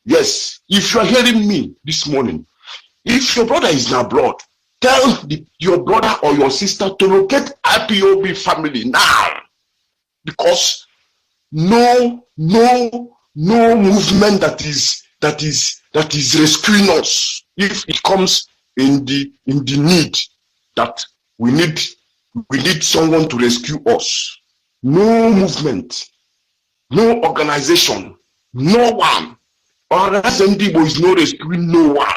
Yes, if you are hearing me this morning, if your brother is in our blood, tell your brother or your sister to locate IPOB family now, because no movement that is rescuing us, if it comes in the need that we need someone to rescue us. no movement, no organization, no one. Or SMDB is no rescuing no one.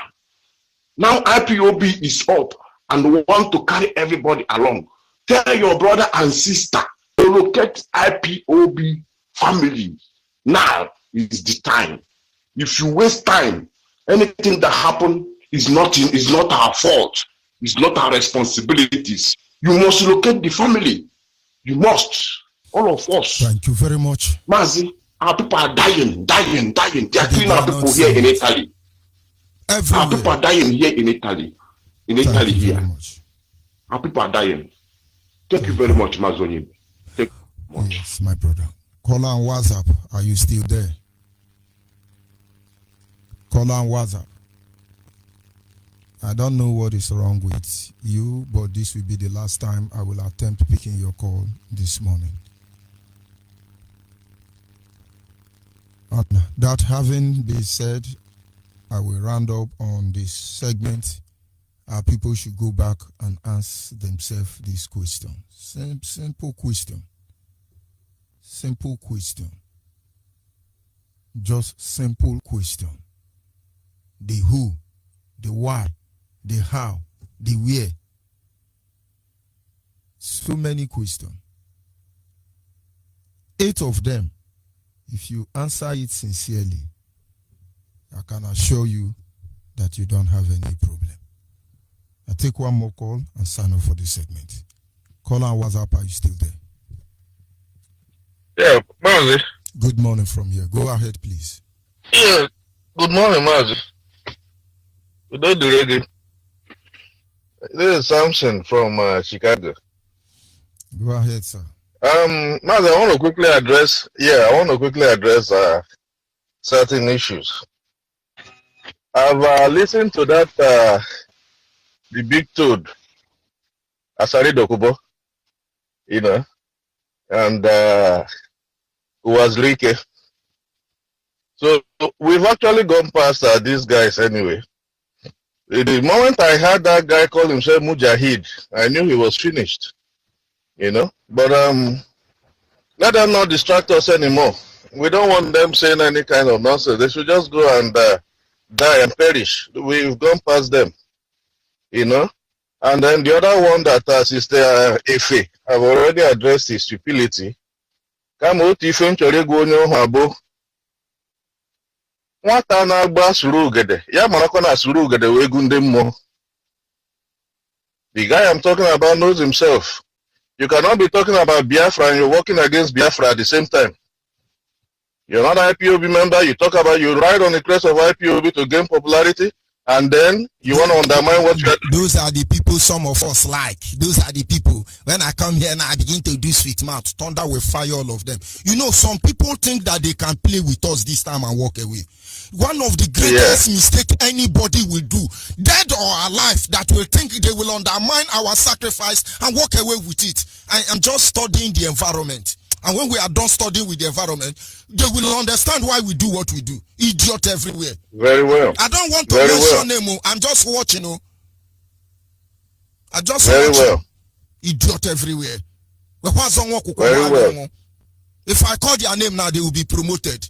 Now IPOB is up and want to carry everybody along. Tell your brother and sister to locate IPOB family. Now is the time. If you waste time, anything that happen is not our fault. It's not our responsibilities. You must locate the family. You must. All of us. Thank you very much. MAZI, our people are dying. They are killing our people here in Italy. Our people are dying here in Italy. In Italy here. Our people are dying. Thank you very much, MAZI. Thank you much. Yes, my brother. Caller on WhatsApp, are you still there? Caller on WhatsApp. I don't know what is wrong with you, but this will be the last time I will attempt picking your call this morning. And that having been said, I will round up on this segment. Our people should go back and ask themselves this question. Simple question. Simple question. Just simple question. The who, the why, the how, the where. So many questions. 8 of them, if you answer it sincerely, I can assure you that you don't have any problem. I take one more call and sign up for this segment. Call on WhatsApp, are you still there? Yeah, MAZI. Good morning from here. Go ahead, please. Yeah, good morning, MAZI. Good day, reggae. This is Samson from Chicago. Go ahead, sir. MAZI, I want to quickly address certain issues. I've listened to that the big toad, Asari Dokubo, you know, and who was Rike. So we've actually gone past these guys anyway. The moment I heard that guy call himself Mujahid, I knew he was finished, you know. But let them not distract us anymore. We don't want them saying any kind of nonsense. They should just go and die and perish. We've gone past them, you know. And then the other one that Sister Efe, I've already addressed his stupidity. Nwata na-agba suru ugede, ya marakwa na suru ugede wee gu ndị mmụọ. The guy I'm talking about knows himself. You cannot be talking about Biafra and you're working against Biafra at the same time. You're not an IPOB member, you ride on the crest of IPOB to gain popularity, and then you want to undermine what you are doing. Those are the people some of us like. Those are the people. When I come here now, I begin to do sweet mouth. Thunder will fire all of them. You know, some people think that they can play with us this time and walk away. One of the greatest mistakes anybody will do, dead or alive, that will think they will undermine our sacrifice and walk away with it. I am just studying the environment. And when we are done studying with the environment, they will understand why we do what we do. Idiot everywhere. Very well. I don't want to mention name. I'm just watching. I just very watch well. Idiot everywhere. Very well. If I call their name now, they will be promoted.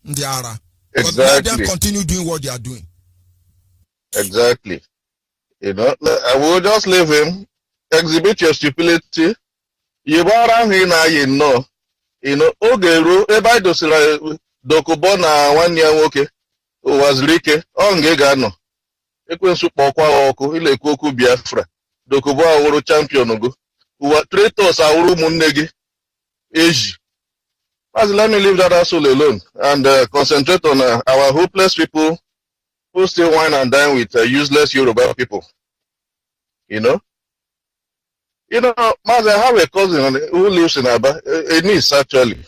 Exactly. But let them continue doing what they are doing. Exactly. You know, I will just leave him. Exhibit your stupidity. You know, Ogero, everybody does Dokubo na 1 year okay. Was Rike, on Gegano. Ekwen Supokwa Oko, Ile Koku Biafra. Dokubo Aworo champion go. Who are traitors Awuru Munegi. Age. Let me leave that asshole alone and concentrate on our hopeless people who still whine and dine with useless Yoruba people. You know, Maz, I have a cousin who lives in Aba, a niece actually,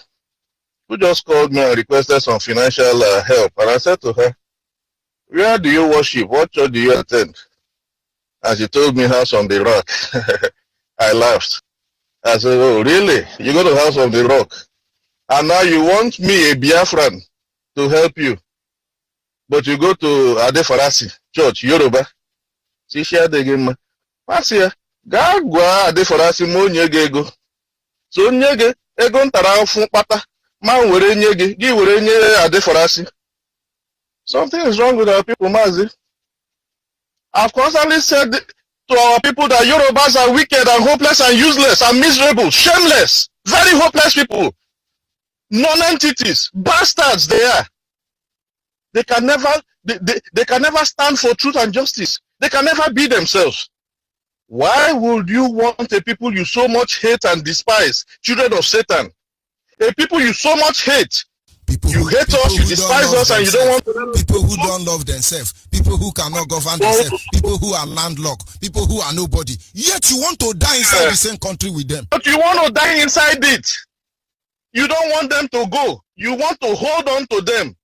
who just called me and requested some financial help. And I said to her, where do you worship? What church do you attend? And she told me House on the Rock. I laughed. I said, oh, really? You go to House on the Rock? And now you want me, a Biafran, to help you. But you go to Adefarasi Church, Yoruba. See, share the game. Masia, Gagwa Adefarasi mo nyege ego. So nyege, ego ntara afụ kpata ma were nye gị were nye Adeforasi. Something is wrong with our people, Mazi. I've constantly said to our people that Yorubas are wicked and hopeless and useless and miserable, shameless, very hopeless people, non-entities, bastards they are. They can never stand for truth and justice. They can never be themselves. Why would you want a people you so much hate and despise, children of Satan? A people you so much hate. You hate us, you despise us, and you don't want to. People who don't love themselves, people who cannot govern themselves, people who are landlocked, people who are nobody. Yet you want to die inside the same country with them. But you want to die inside it. You don't want them to go. You want to hold on to them.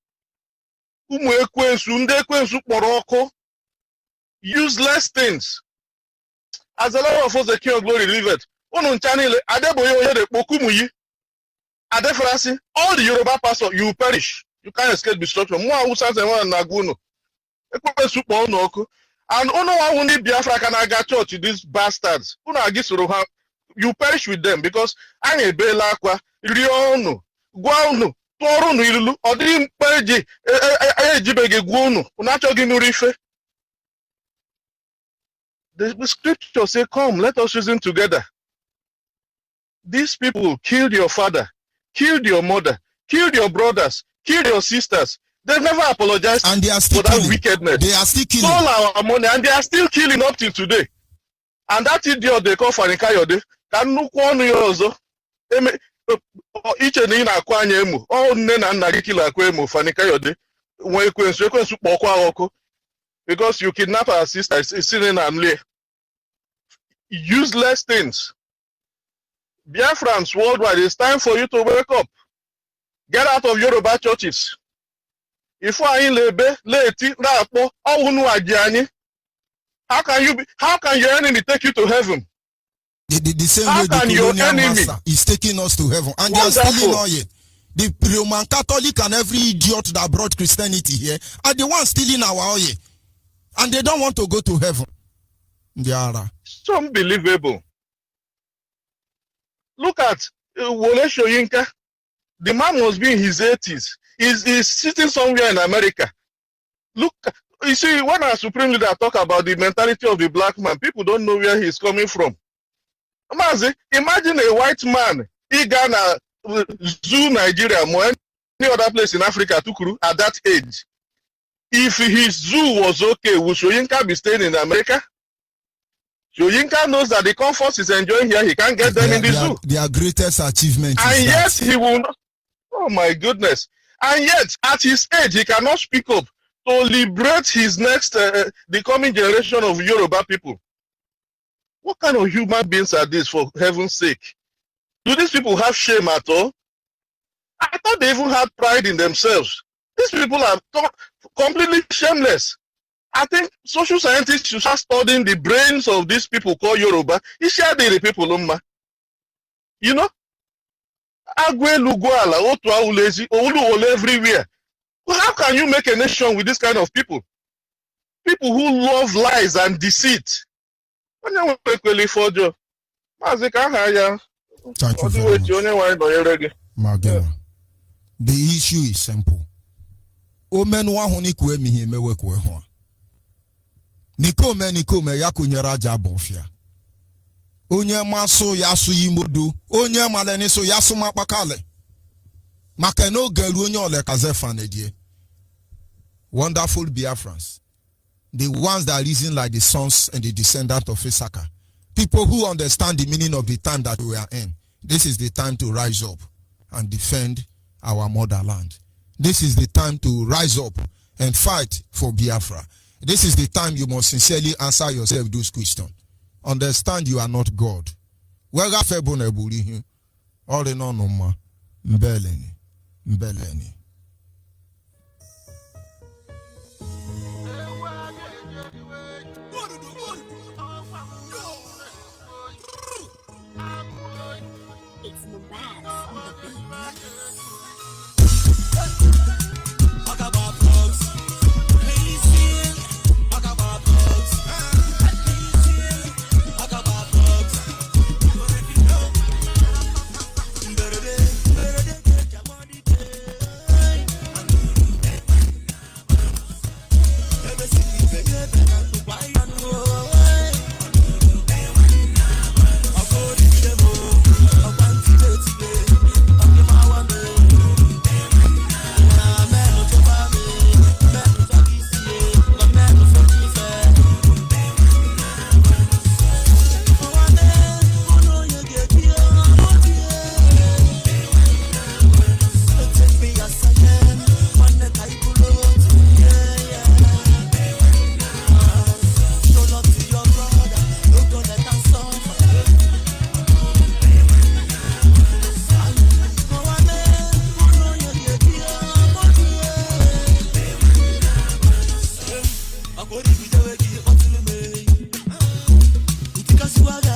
Useless things. As a lot of us, the King of Glory live it. Adeforasi, all the Yoruba pastors, you perish. You can't escape destruction. And only Biafra can aga church, these bastards. You perish with them because I bela kwa riono guano torunu ilulu odim peji ejibege guano unacho ginurife. The scripture say, come, let us reason together. These people killed your father, killed your mother, killed your brothers, killed your sisters. They've never apologized and they are still for that wickedness. They are still killing. Stole our money and they are still killing up till today. And that idiot they call Fanikayode can look one year also. Each and in Aquaniemu, all men and Nagikila Aquemo, Fanikayode, because you kidnap our sister, it's sitting and lay. Useless things. Biafrans worldwide, it's time for you to wake up. Get out of Yoruba churches. If I in lebe, leti, rapo, how can your enemy take you to heaven? The same way the colonial master is taking us to heaven. And they are stealing all yet. The Roman Catholic and every idiot that brought Christianity here are the ones stealing our oil. And they don't want to go to heaven. They are. It's unbelievable. Look at Wole Soyinka. The man must be in his 80s. He's sitting somewhere in America. Look, you see, when our supreme leader talk about the mentality of the black man, people don't know where he's coming from. Mazi, imagine a white man, he Ghana, Zoo, Nigeria, or any other place in Africa, Tukuru, at that age. If his zoo was okay, would Soyinka be staying in America? Soyinka knows that the comforts he's enjoying here, he can't get them in the zoo. Their greatest achievement and is yet that. He will not. Oh my goodness. And yet, at his age, he cannot speak up to liberate his next, the coming generation of Yoruba people. What kind of human beings are these, for heaven's sake? Do these people have shame at all? I thought they even had pride in themselves. These people are completely shameless. I think social scientists should start studying the brains of these people called Yoruba. The people, you know? Everywhere. Well, how can you make a nation with this kind of people? People who love lies and deceit. Thank you very much. Magela. The issue is simple. Nikome yakunyera jabofia. Onye maso yasu yimodu. Onye maleni so yasu mapakale. Makeno gelu onye ole kazefanedie. Wonderful Biafrans. The ones that reason like the sons and the descendants of Issachar. People who understand the meaning of the time that we are in. This is the time to rise up and defend our motherland. This is the time to rise up and fight for Biafra. This is the time you must sincerely answer yourself those questions. Understand you are not God. Wega febone buri all in on ma mbeleni. It's the bad on the beat. Utika swaga